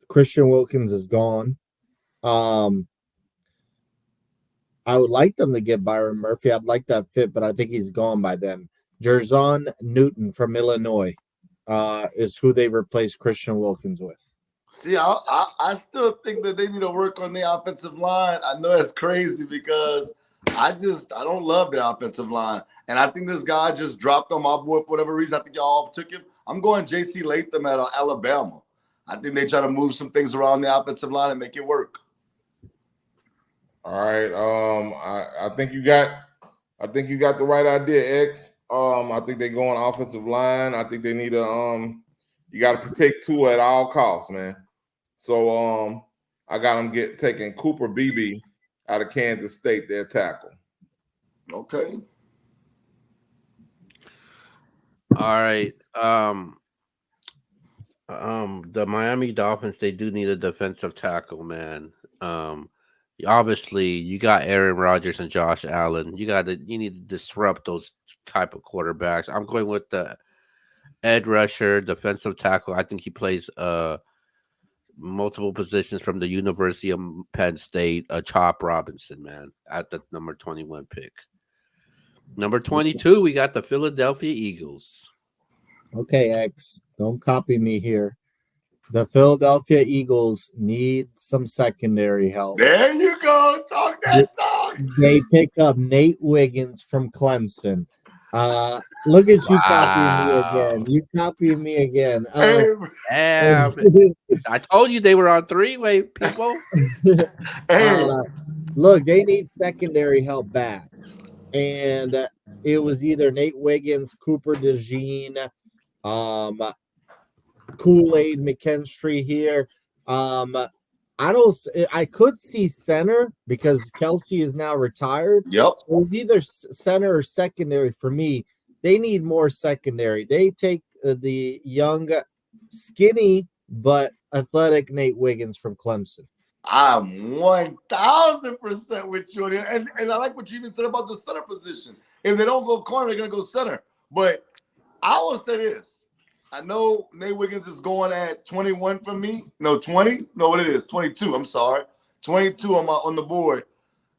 Christian Wilkins is gone. Um, I would like them to get Byron Murphy. I'd like that fit, but I think he's gone by then. Jerzon Newton from Illinois is who they replaced Christian Wilkins with. See, I still think that they need to work on the offensive line. I know it's crazy because I don't love the offensive line. And I think this guy just dropped on my board for whatever reason. I think y'all took him. I'm going J.C. Latham at Alabama. I think they try to move some things around the offensive line and make it work. All right. I think you got the right idea, X. I think they go on offensive line. I think they need you got to protect Tua at all costs, man. So I got them taking Cooper Beebe out of Kansas State, their tackle. Okay. All right. The Miami Dolphins, they do need a defensive tackle, man. Obviously, you got Aaron Rodgers and Josh Allen. You need to disrupt those type of quarterbacks. I'm going with the Ed Rusher, defensive tackle. I think he plays multiple positions from the University of Penn State. Chop Robinson, man, at the number 21 pick. Number 22, we got the Philadelphia Eagles. Okay, X, don't copy me here. The Philadelphia Eagles need some secondary help. There you go. Talk that talk. They pick up Nate Wiggins from Clemson. Look at you copying me again. Wow. You copying me again. Hey, Damn. I told you they were on three-way, people. hey, Look, they need secondary help back. And it was either Nate Wiggins, Cooper DeJean, um, Kool-Aid McKinstry here. I could see center because Kelsey is now retired. yep. So it was either center or secondary for me. They need more secondary. They take the young, skinny but athletic Nate Wiggins from Clemson. I'm 1000% with you on here. And I like what you even said about the center position. If they don't go corner, they're going to go center. But I will say this. I know Nate Wiggins is going at 21 for me. No, 20. No, what it is? 22. I'm sorry. 22 on the board.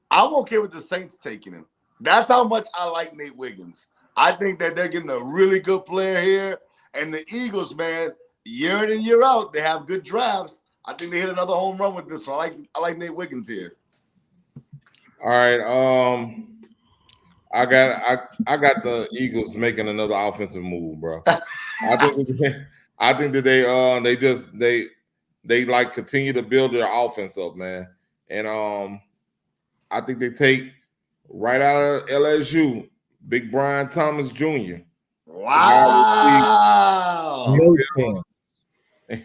I'm okay with the Saints taking him. That's how much I like Nate Wiggins. I think that they're getting a really good player here. And the Eagles, man, year in and year out, they have good drafts. I think they hit another home run with this one. I like Nate Wiggins here. All right. I got the Eagles making another offensive move, bro. I think that they like continue to build their offense up, man. And I think they take right out of LSU, Big Brian Thomas Jr. Wow. No chance.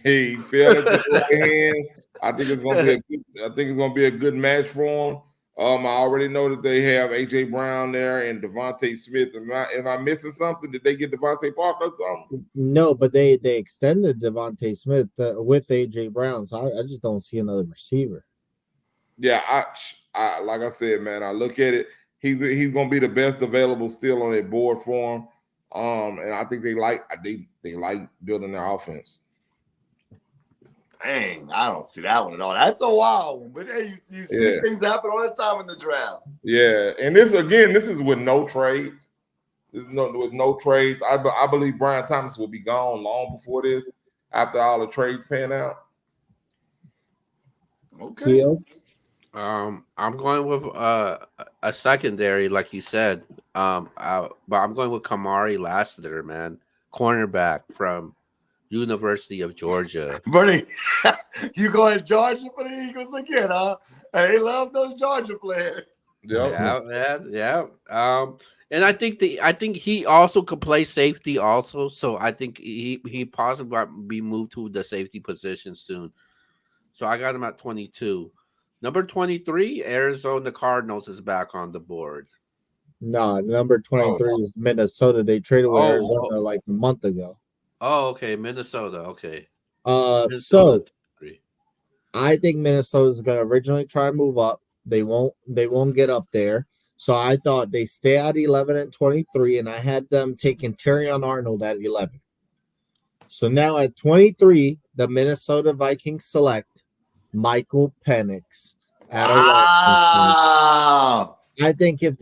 He fell into the right hands. I think it's gonna be a good match for him. I already know that they have AJ Brown there and Devontae Smith. Am I missing something? Did they get Devontae Parker or something? No, but they extended Devontae Smith with AJ Brown, so I just don't see another receiver. Yeah, I like I said, man. I look at it. He's gonna be the best available still on their board for him. And I think they like building their offense. Dang, I don't see that one at all. That's a wild one. But hey, you see things happen all the time in the draft. Yeah, and this is with no trades. With no trades. I believe Brian Thomas will be gone long before this, after all the trades pan out. Okay. I'm going with a secondary, like you said. But I'm going with Kamari Lassiter, man, cornerback from University of Georgia. Bernie, you going to Georgia for the Eagles again, huh? They love those Georgia players. Yep. Yeah. And I think he also could play safety also. So I think he possibly might be moved to the safety position soon. So I got him at 22. Number 23, Arizona Cardinals is back on the board. No, number 23 is Minnesota. They traded with Arizona like a month ago. Oh, okay, Minnesota. Okay. Minnesota, so I think Minnesota is going to originally try and move up. They won't get up there. So I thought they stay at 11 and 23, and I had them taking Terrion Arnold at 11. So now at 23, the Minnesota Vikings select Michael Penix at 11. I think if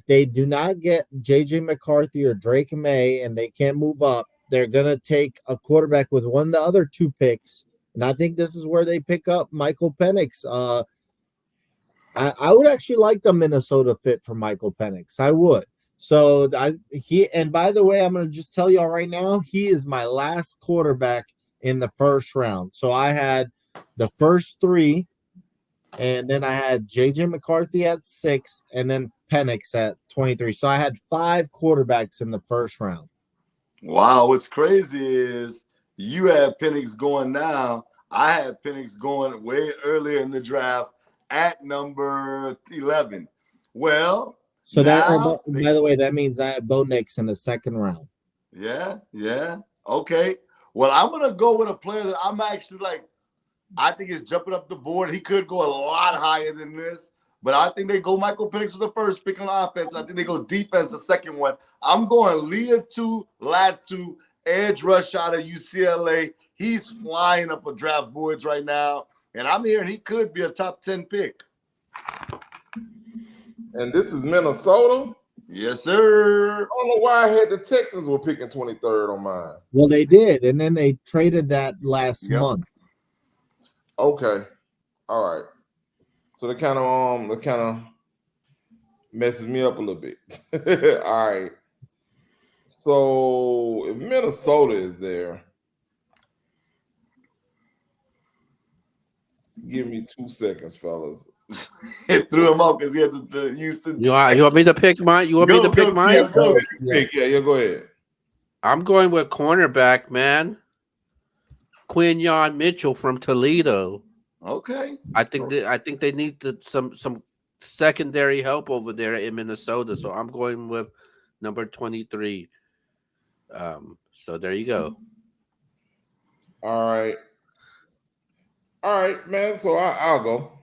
they do not get JJ McCarthy or Drake May and they can't move up, they're gonna take a quarterback with one of the other two picks, and I think this is where they pick up Michael Penix. I would actually like the Minnesota fit for Michael Penix. I would. So and by the way, I'm gonna just tell y'all right now, he is my last quarterback in the first round. So I had the first three, and then I had JJ McCarthy at 6, and then Penix at 23. So I had 5 quarterbacks in the first round. Wow, what's crazy is you had Penix going now. I had Penix going way earlier in the draft at number 11. Well, so by the way, that means I have Bo Nix in the second round. Yeah. Okay. Well, I'm gonna go with a player that I'm actually like I think it's jumping up the board. He could go a lot higher than this, but I think they go Michael Penix with the first pick on offense. I think they go defense the second one. I'm going Leatu Latu, edge rush out of UCLA. He's flying up a draft boards right now, and I'm hearing he could be a top 10 pick. And this is Minnesota. Yes, sir. I don't know why I had the Texans were picking 23rd on mine. Well, they did, and then they traded that last month. Okay, all right. So that kind of messes me up a little bit. All right. So if Minnesota is there, give me 2 seconds, fellas. It threw him off because he had the Houston. You want me to pick mine? You want me to pick mine? Yeah, go. Yeah, go ahead. I'm going with cornerback, man. Quinyon Mitchell from Toledo. Okay. I think they need some secondary help over there in Minnesota. So I'm going with number 23. So there you go. All right, man. So I'll go.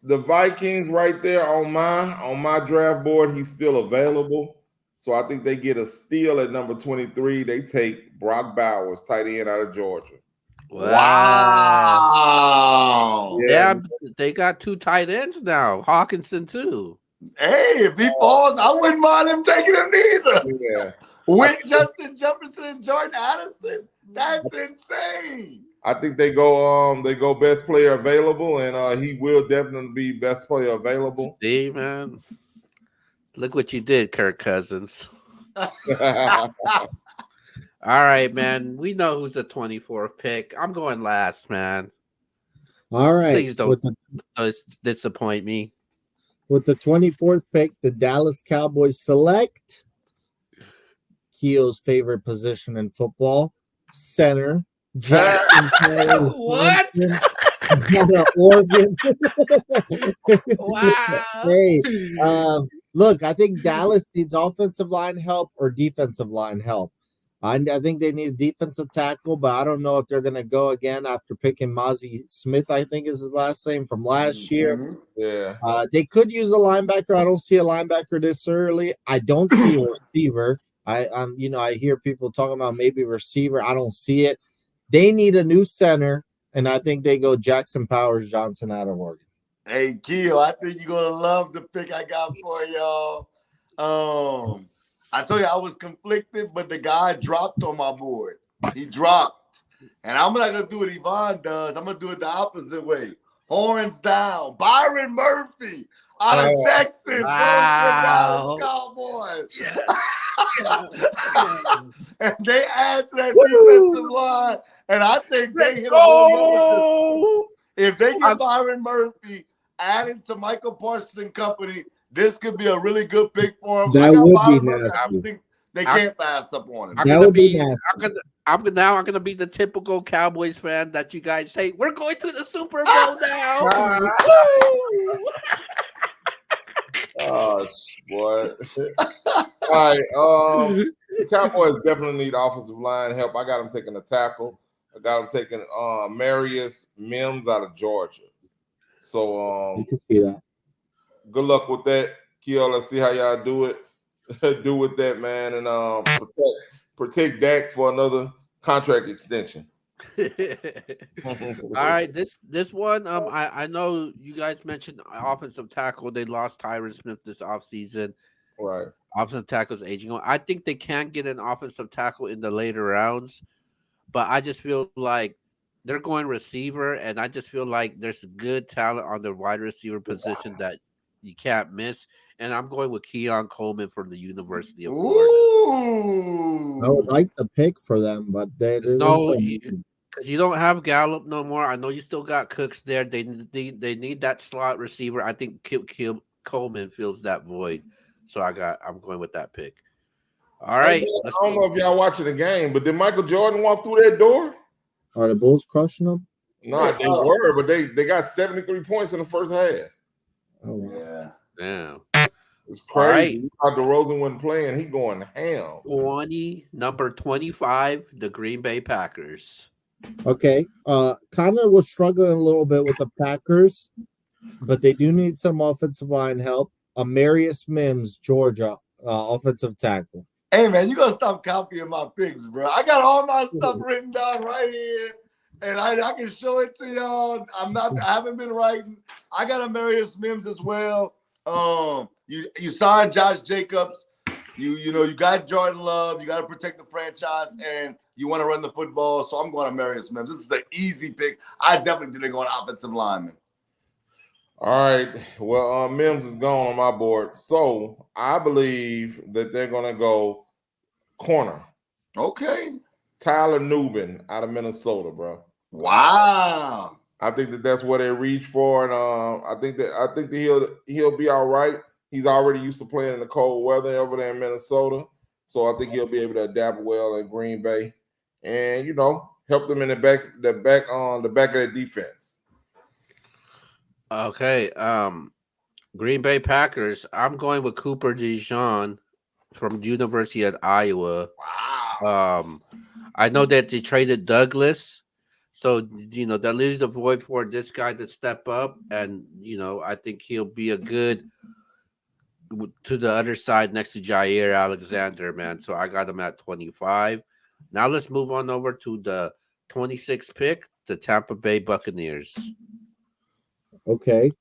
The Vikings right there on my draft board. He's still available. So I think they get a steal at number 23. They take Brock Bowers, tight end out of Georgia. Wow. Yeah, they got 2 tight ends now. Hawkinson too. Hey, if he falls, I wouldn't mind him taking him neither. Yeah. With Justin Jefferson and Jordan Addison. That's insane. I think they go best player available, and he will definitely be best player available. See, man. Look what you did, Kirk Cousins. All right, man. We know who's the 24th pick. I'm going last, man. All right. Please don't disappoint me. With the 24th pick, the Dallas Cowboys select Keel's favorite position in football, center. Jackson. What? Oregon. Wow. Hey, look, I think Dallas needs offensive line help or defensive line help. I think they need a defensive tackle, but I don't know if they're going to go again after picking Mozzie Smith, I think is his last name, from last year. Yeah. They could use a linebacker. I don't see a linebacker this early. I don't see a receiver. I hear people talking about maybe receiver. I don't see it. They need a new center, and I think they go Jackson Powers Johnson out of Oregon. Hey, Keel, I think you're going to love the pick I got for y'all. I told you I was conflicted, but the guy dropped on my board. He dropped. And I'm not going to do what Yvonne does. I'm going to do it the opposite way. Horns down. Byron Murphy out of Texas. Wow. Cowboys. And they add to that defensive line. And I think they hit a home run with this. If they get Byron Murphy added to Michael Parsons and company, this could be a really good pick for him. That would be nasty. I think they can't pass up on him. That would be nasty. I'm gonna be the typical Cowboys fan that you guys say we're going to the Super Bowl now. Oh, boy. All right. The Cowboys definitely need offensive line help. I got them taking a tackle. I got them taking Marius Mims out of Georgia. So you can see that. Good luck with that, Keel. Let's see how y'all do it. Do with that, man, and protect Dak for another contract extension. All right, this one, I know you guys mentioned offensive tackle. They lost Tyron Smith this offseason. Right. Offensive tackle's aging. I think they can get an offensive tackle in the later rounds, but I just feel like they're going receiver, and I just feel like there's good talent on the wide receiver position that you can't miss. And I'm going with Keon Coleman from the University of Florida. Ooh. I would like the pick for them, but there's no, because you don't have Gallup no more. I know you still got Cooks there. They need that slot receiver. I think Coleman fills that void. So I'm going with that pick. All right. I don't know if y'all watching the game, but did Michael Jordan walk through that door? Are the Bulls crushing them? No, they were, but they got 73 points in the first half. Oh, yeah. Damn. It's crazy. Right. DeRozan wasn't playing. He going ham. Number 25, the Green Bay Packers. Okay. Connor was struggling a little bit with the Packers, but they do need some offensive line help. Amarius Mims, Georgia, offensive tackle. Hey man, you gotta stop copying my picks, bro. I got all my stuff written down right here, and I can show it to y'all. I haven't been writing. I got Amarius Mims as well. You signed Josh Jacobs. You got Jordan Love. You got to protect the franchise, and you want to run the football. So I'm going to Amarius Mims. This is an easy pick. I definitely didn't go an offensive lineman. All right. Well, Mims is gone on my board. So I believe that they're going to go corner. Okay. Tyler Nubin out of Minnesota, bro. Wow. I think that's what they reach for, and I think that he'll be all right. He's already used to playing in the cold weather over there in Minnesota, so I think he'll be able to adapt well in Green Bay, and help them in the back of the defense. Okay. Green Bay Packers. I'm going with Cooper DeJean from the University of Iowa. Wow. I know that they traded Douglas, so that leaves the void for this guy to step up, and I think he'll be a good to the other side next to Jair Alexander, man. So I got him at 25. Now let's move on over to the 26th pick, the Tampa Bay Buccaneers. Okay.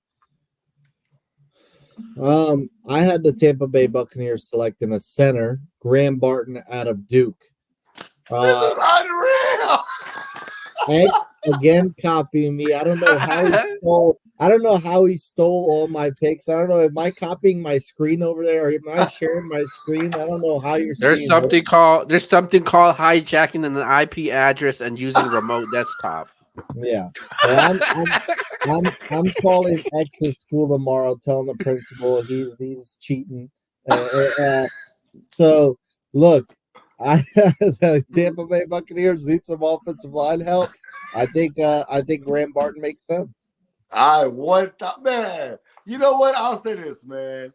I had the Tampa Bay Buccaneers selecting a center, Graham Barton out of Duke. This is unreal. X again copying me. I don't know how he stole. I don't know how he stole all my picks. I don't know. Am I copying my screen over there, or am I sharing my screen? I don't know how you're There's seeing this. something called hijacking an IP address and using remote desktop. Yeah. Well, I'm calling X's school tomorrow, telling the principal he's cheating. So look, the Tampa Bay Buccaneers need some offensive line help. I think Graham Barton makes sense. I want that man. You know what? I'll say this, man.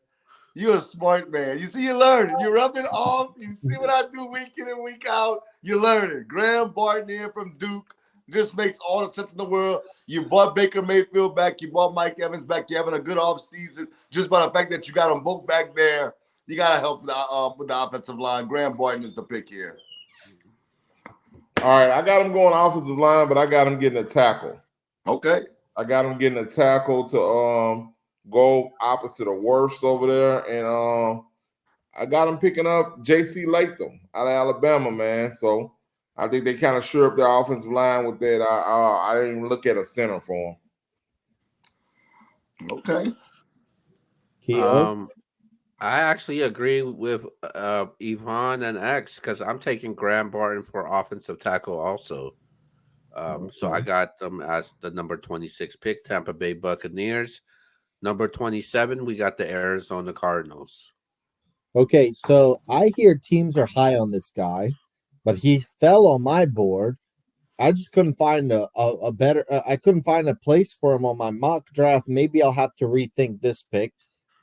You're a smart man. You see, you learn it. You're rubbing off. You see what I do week in and week out. You learn it. Graham Barton here from Duke. This makes all the sense in the world. You bought Baker Mayfield back. You bought Mike Evans back. You're having a good off season. Just by the fact that you got them both back there, you got to help with the offensive line. Graham Barton is the pick here. All right, I got him going offensive line, but I got him getting a tackle. Okay. I got him getting a tackle to go opposite of Wirfs over there, and I got him picking up J.C. Latham out of Alabama, man. So I think they kind of sure up their offensive line with that. I didn't even look at a center for him. Okay. I actually agree with Yvonne and X because I'm taking Graham Barton for offensive tackle also. So I got them as the number 26 pick, Tampa Bay Buccaneers. Number 27, we got the Arizona Cardinals. Okay, so I hear teams are high on this guy, but he fell on my board. I just couldn't find a better. I couldn't find a place for him on my mock draft. Maybe I'll have to rethink this pick.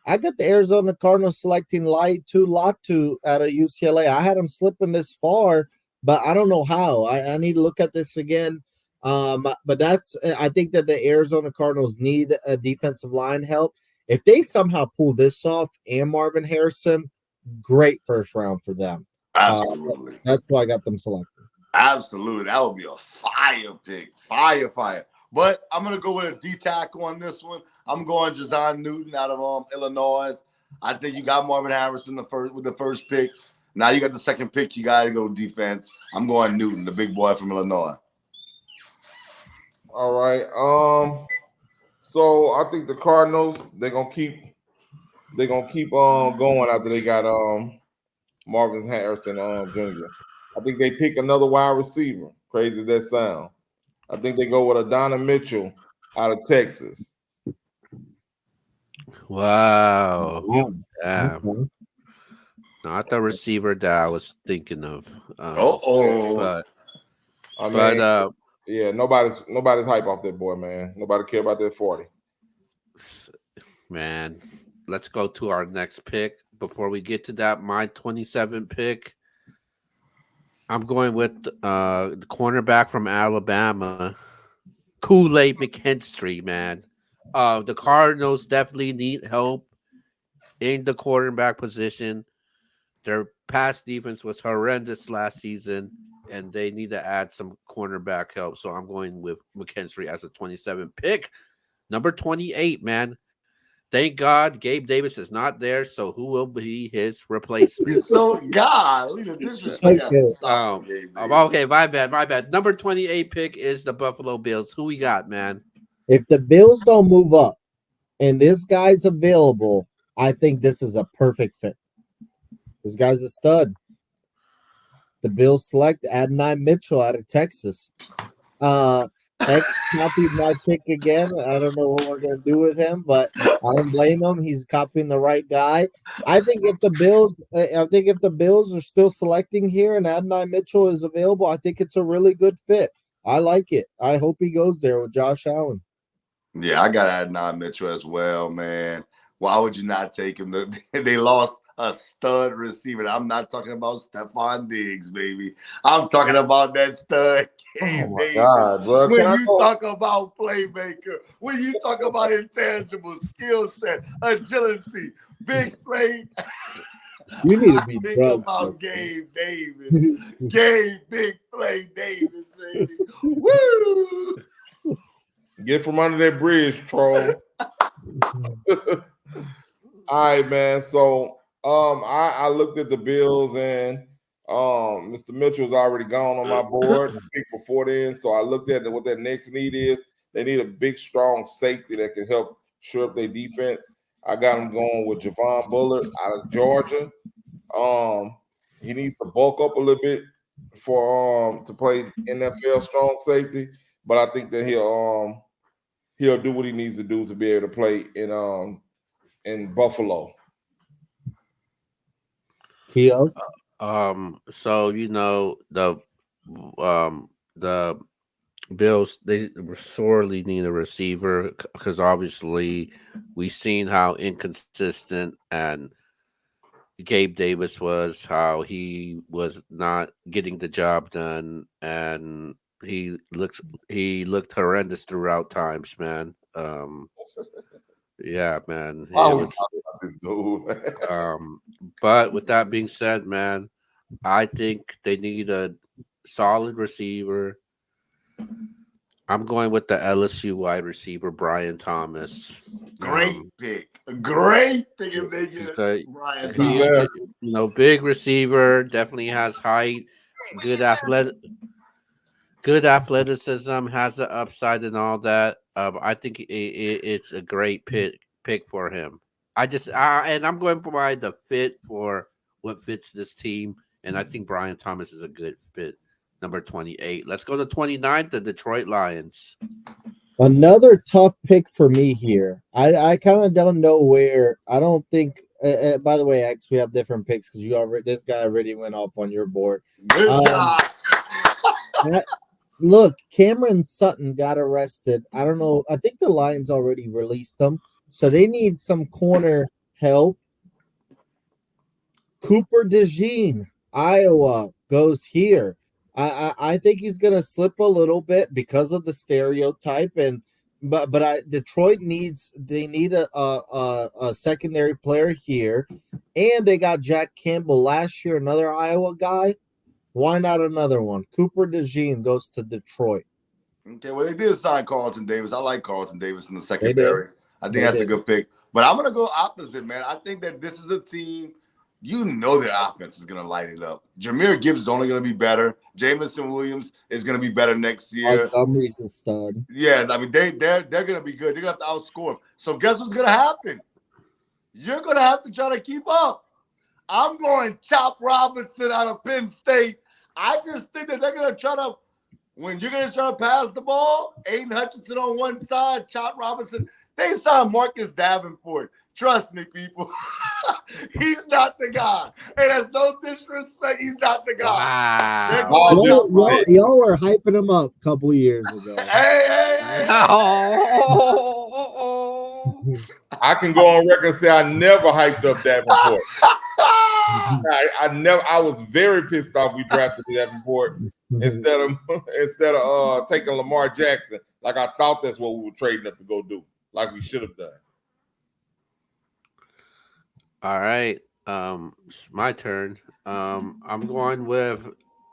I got the Arizona Cardinals selecting Latu out of UCLA. I had him slipping this far, but I don't know how. I need to look at this again. But I think that the Arizona Cardinals need a defensive line help. If they somehow pull this off and Marvin Harrison, great first round for them. Absolutely. That's why I got them selected. Absolutely. That would be a fire pick. Fire. But I'm going to go with a D tackle on this one. I'm going Jazon Newton out of Illinois. I think you got Marvin Harrison with the first pick. Now you got the second pick. You got to go defense. I'm going Newton, the big boy from Illinois. All right. So I think the Cardinals they're gonna keep going after they got Marvin Harrison Jr. I think they pick another wide receiver. Crazy as that sound. I think they go with Adonai Mitchell out of Texas. Wow. Wow. Damn. Okay. Not the receiver that I was thinking of. Uh-oh. Yeah, nobody's hype off that boy, man. Nobody care about that 40. Man, let's go to our next pick. Before we get to that, my 27 pick, I'm going with the cornerback from Alabama, Kool-Aid McKinstry, man. The Cardinals definitely need help in the quarterback position. Their pass defense was horrendous last season, and they need to add some cornerback help. So I'm going with McKinstry as a 27 pick. Number 28, man. Thank God Gabe Davis is not there. So who will be his replacement? So God, the disrespect has to Okay. stop for Gabe Davis. Okay, my bad, my bad. Number 28 pick is the Buffalo Bills. Who we got, man? If the Bills don't move up and this guy's available, I think this is a perfect fit. This guy's a stud. The Bills select Adonai Mitchell out of Texas. Uh, X copied my pick again. I don't know what we're gonna do with him, but I don't blame him. He's copying the right guy. I think if the Bills are still selecting here and Adonai Mitchell is available, I think it's a really good fit. I like it. I hope he goes there with Josh Allen. Yeah, I got Adnan Mitchell as well, man. Why would you not take him? They lost a stud receiver. I'm not talking about Stephon Diggs, baby. I'm talking about that stud Oh Gabe my Davis. God, bro! Can When I you go? talk about playmaker, when you talk about intangible skill set, agility, big play, You need to I be think drugged. about Justin. Gabe Davis. Gabe Big Play Davis, baby. Woo! Get from under that bridge, troll. All right, man. So I looked at the Bills and Mr. Mitchell's already gone on my board the pick before then. So I looked at what their next need is. They need a big, strong safety that can help shore up their defense. I got them going with Javon Bullard out of Georgia. He needs to bulk up a little bit for to play NFL strong safety, but I think that he'll do what he needs to do to be able to play in Buffalo. Keo. So the Bills they sorely need a receiver because obviously we've seen how inconsistent and Gabe Davis was, how he was not getting the job done, and he looked horrendous throughout times, man. Yeah, man, Why it we was. talking about this dude? Um, but with that being said, man, I think they need a solid receiver. I'm going with the LSU wide receiver Brian Thomas. Great Um, pick. Great pick if they he's get a Brian Who's huge, Thomas. that? big receiver. Definitely has height, good athletic, good athleticism, has the upside and all that. I think it's a great pick for him. And I'm going by the fit for what fits this team, and I think Brian Thomas is a good fit. Number 28. Let's go to 29, the Detroit Lions. Another tough pick for me here. I kind of don't know where. I don't think. By the way, X, we have different picks because you already. This guy already went off on your board. Good job. That- Look, Cameron Sutton got arrested. I don't know. I think the Lions already released him, so they need some corner help. Cooper DeJean, Iowa, goes here. I think he's gonna slip a little bit because of the stereotype but Detroit need a secondary player here, and they got Jack Campbell last year, another Iowa guy. Why not another one? Cooper DeJean goes to Detroit. Okay, well, they did sign Carlton Davis. I like Carlton Davis in the They did. secondary. I think They that's a did. good pick. But I'm going to go opposite, man. I think that this is a team, their offense is going to light it up. Jameer Gibbs is only going to be better. Jamison Williams is going to be better next year. Montgomery's a stud. Yeah, I mean, they're going to be good. They're going to have to outscore them. So guess what's going to happen? You're going to have to try to keep up. I'm going Chop Robinson out of Penn State. I just think that they're going to try to, when you're going to try to pass the ball, Aiden Hutchinson on one side, Chop Robinson, they signed Marcus Davenport. Trust me, people. He's not the guy. And that's no disrespect. He's not the guy. They're Wow. going Chop Robinson. Y'all were hyping him up a couple years ago. Hey. I can go on record and say I never hyped up Davenport. I was very pissed off we drafted Davenport instead of taking Lamar Jackson. Like I thought that's what we were trading up to go do, like we should have done. All right. It's my turn. I'm going with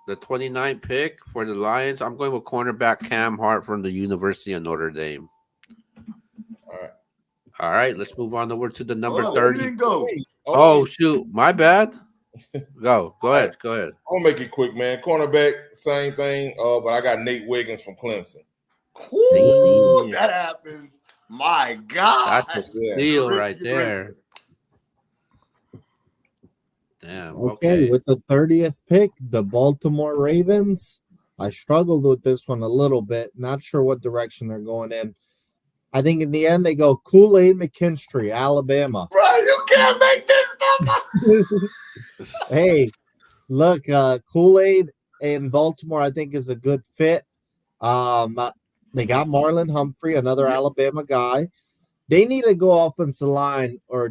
the 29th pick for the Lions. I'm going with cornerback Cam Hart from the University of Notre Dame. All right. All right, let's move on over to the number Hold on, 30. you didn't go. Oh, shoot. My bad. Go ahead. Go ahead. I'll make it quick, man. Cornerback, same thing. But I got Nate Wiggins from Clemson. Ooh, that happens. My God. That's a steal right there. Damn. Okay, with the 30th pick, the Baltimore Ravens. I struggled with this one a little bit. Not sure what direction they're going in. I think in the end they go Kool-Aid McKinstry, Alabama. Bro, you can't make this stuff. Hey, look, Kool-Aid in Baltimore, I think is a good fit. They got Marlon Humphrey, another Alabama guy. They need to go offensive line or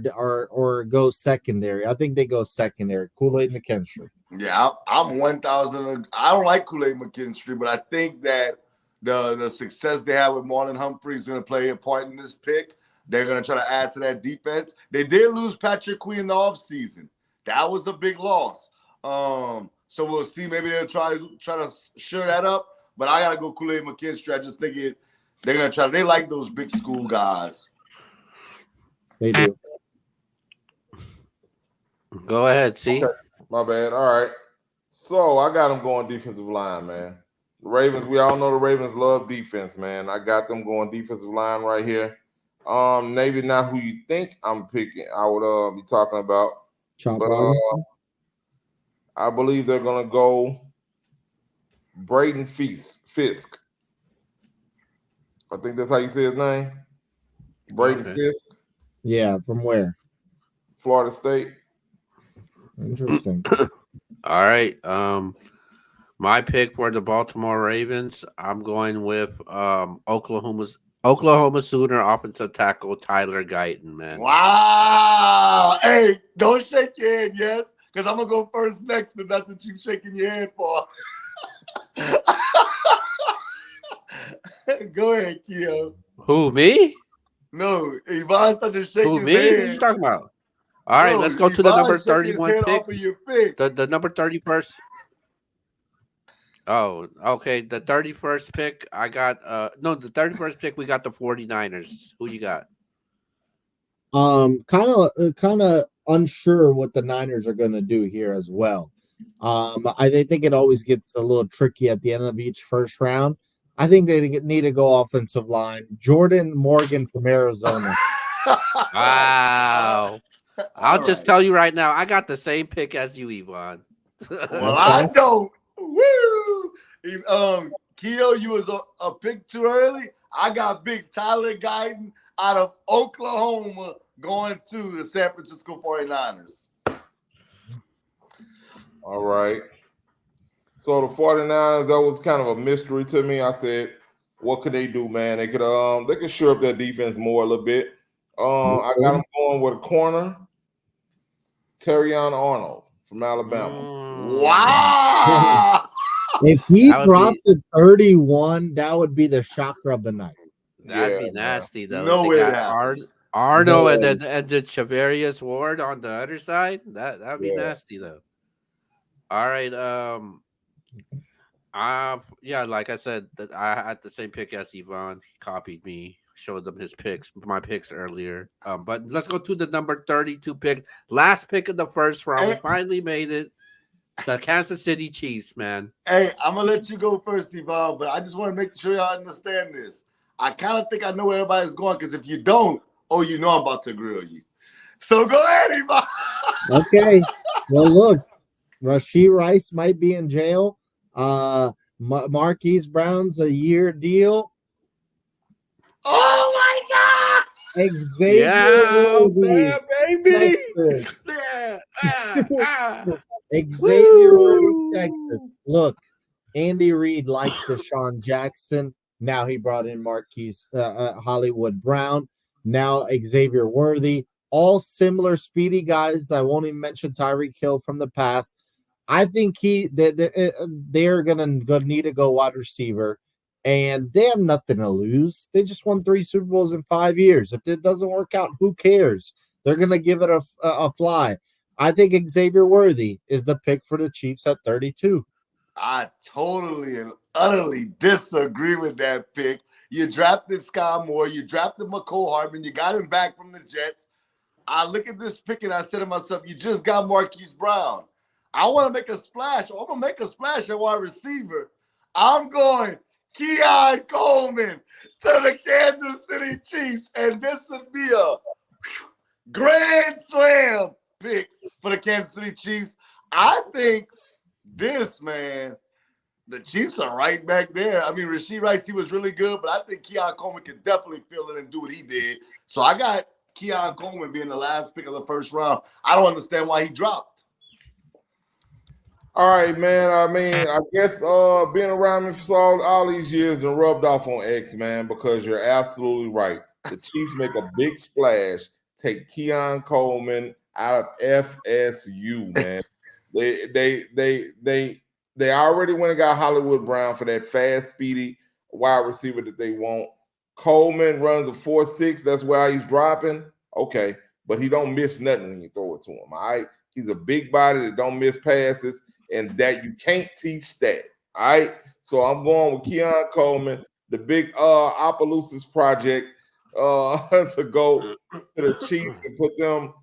go secondary. I think they go secondary. Kool-Aid McKinstry. Yeah, I'm 1,000. I don't like Kool-Aid McKinstry, but I think that the success they have with Marlon Humphrey is going to play a part in this pick. They're going to try to add to that defense. They did lose Patrick Queen in the offseason. That was a big loss. So we'll see. Maybe they'll try to shore that up. But I got to go Kool-Aid McKinstry. I just think they're going to try. They like those big school guys. They do. Go ahead, see. Okay. My bad. All right. So I got them going defensive line, man. The Ravens, we all know the Ravens love defense, man. I got them going defensive line right here. Maybe not who you think I'm picking. I would be talking about. Chop But Robinson. I believe they're gonna go Braden Fisk. I think that's how you say his name. Braden Fisk. Yeah, from where? Florida State. Interesting. All right. My pick for the Baltimore Ravens, I'm going with Oklahoma Sooner offensive tackle Tyler Guyton, man. Wow. Hey, don't shake your head, yes, because I'm going to go first next, if that's what you're shaking your head for. Go ahead, Keo. Who, me? No, Yvonne started shaking his Who, me? head. What are you talking about? All right, let's go to the number 31 pick. Off of your pick. The number 31st. Oh, okay. The 31st pick, I got the 31st pick we got the 49ers. Who you got? Kind of unsure what the Niners are going to do here as well. I think it always gets a little tricky at the end of each first round. I think they need to go offensive line. Jordan Morgan from Arizona. Wow. I'll just tell you right now, I got the same pick as you, Yvonne. Well, I don't. Woo! Keo, you was a pick too early. I got big Tyler Guyton out of Oklahoma going to the San Francisco 49ers. All right. So the 49ers, that was kind of a mystery to me. I said, what could they do, man? They could shore up their defense more a little bit. I got them going with a corner, Terrion Arnold from Alabama. Wow. If he dropped to 31, that would be the shocker of the night. That'd be nasty, though. No way that Arnold and then Chavarius Ward on the other side. That'd be nasty, though. All right. Like I said, that I had the same pick as Yvonne. He copied me, showed them my picks earlier. But let's go to the number 32 pick. Last pick of the first round. We finally made it. The Kansas City Chiefs, man. Hey, I'm gonna let you go first, Yvonne, but I just want to make sure y'all understand this. I kind of think I know where everybody's going, because if you don't, you know I'm about to grill you. So go ahead, Yvonne. Okay. Well, look, Rashee Rice might be in jail. Marquise Brown's a year deal. Oh my God! Xavier baby. Xavier Texas. Look, Andy Reid liked Deshaun Jackson. Now he brought in Marquise Hollywood Brown. Now Xavier Worthy. all similar speedy guys. I won't even mention Tyreek Hill from the past. I think they're gonna need to go wide receiver, and they have nothing to lose. They just won 3 Super Bowls in 5 years. If it doesn't work out, who cares? They're gonna give it a fly. I think Xavier Worthy is the pick for the Chiefs at 32. I totally and utterly disagree with that pick. You drafted Sky Moore, you drafted McCole Hardman, you got him back from the Jets. I look at this pick and I said to myself, you just got Marquise Brown. I want to make a splash. I'm going to make a splash at wide receiver. I'm going Keon Coleman to the Kansas City Chiefs. And this would be a grand slam pick for the Kansas City Chiefs. I think this, man, the Chiefs are right back there. I mean, Rashee Rice, he was really good, but I think Keon Coleman can definitely fill in and do what he did. So I got Keon Coleman being the last pick of the first round. I don't understand why he dropped. All right, man. I mean, I guess being around me for all these years and rubbed off on X, man, because you're absolutely right. The Chiefs make a big splash, take Keon Coleman out of FSU, man. They already went and got Hollywood Brown for that fast, speedy wide receiver that they want. Coleman runs a 4.6. That's why he's dropping. Okay, but he don't miss nothing when you throw it to him. All right, he's a big body that don't miss passes, and that you can't teach that. All right, so I'm going with Keon Coleman, the big Opelousas project, to go to the Chiefs and put them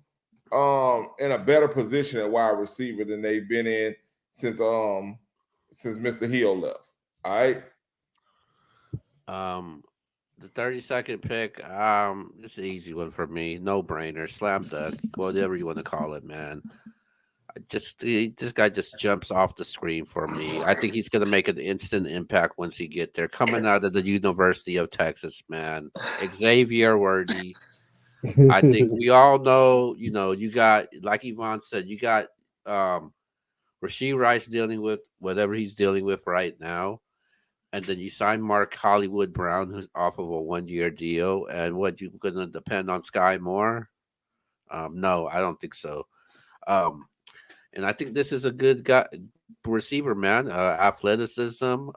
in a better position at wide receiver than they've been in since Mr. Hill left. All right. The 32nd pick, it's an easy one for me. No brainer, slam dunk, whatever you want to call it, man. This guy just jumps off the screen for me. I think he's gonna make an instant impact once he get there. Coming out of the University of Texas, man, Xavier Worthy. I think we all know, you got, like Yvonne said, you got Rashee Rice dealing with whatever he's dealing with right now. And then you sign Mark Hollywood Brown, who's off of a 1-year deal. And what, you going to depend on Sky Moore? No, I don't think so. And I think this is a good guy, receiver, man. Athleticism.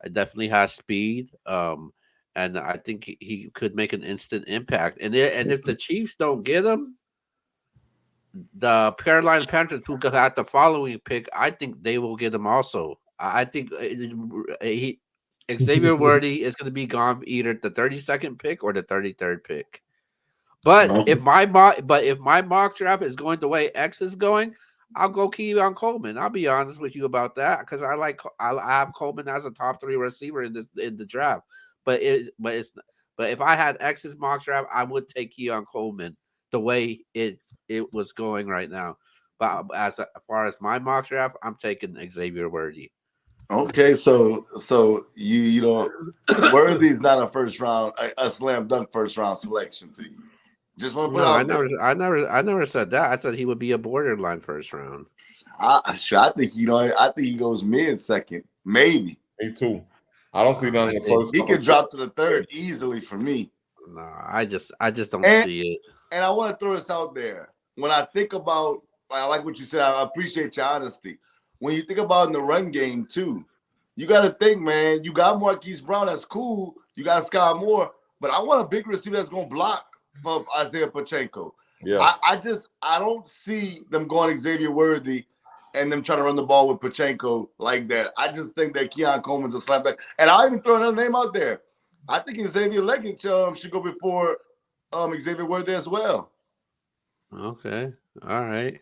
It definitely has speed. And I think he could make an instant impact. And if the Chiefs don't get him, the Carolina Panthers, who got the following pick, I think they will get him also. I think Xavier Worthy is going to be gone either the 32nd pick or the 33rd pick. But if my mock draft is going the way X is going, I'll go Keon Coleman. I'll be honest with you about that because I have Coleman as a top 3 receiver in the draft. But if I had X's mock draft, I would take Keon Coleman the way it was going right now. But as far as my mock draft, I'm taking Xavier Worthy. Okay, so you don't Worthy's not a first round, a slam dunk first round selection to you. Just want to put out there. I never said that. I said he would be a borderline first round. I think I think he goes mid second, maybe. Me too. I don't see none in the first. He could drop to the third easily for me. No, I just don't see it. And I want to throw this out there. When I think about, I like what you said. I appreciate your honesty. When you think about in the run game too, you got to think, man. You got Marquise Brown, that's cool. You got Sky Moore, but I want a big receiver that's going to block for Isaiah Pacheco. Yeah, I don't see them going Xavier Worthy and them trying to run the ball with Pacheco like that. I just think that Keon Coleman's a slam dunk. And I'll even throw another name out there. I think Xavier Leggett should go before Xavier Worthy as well. Okay. All right.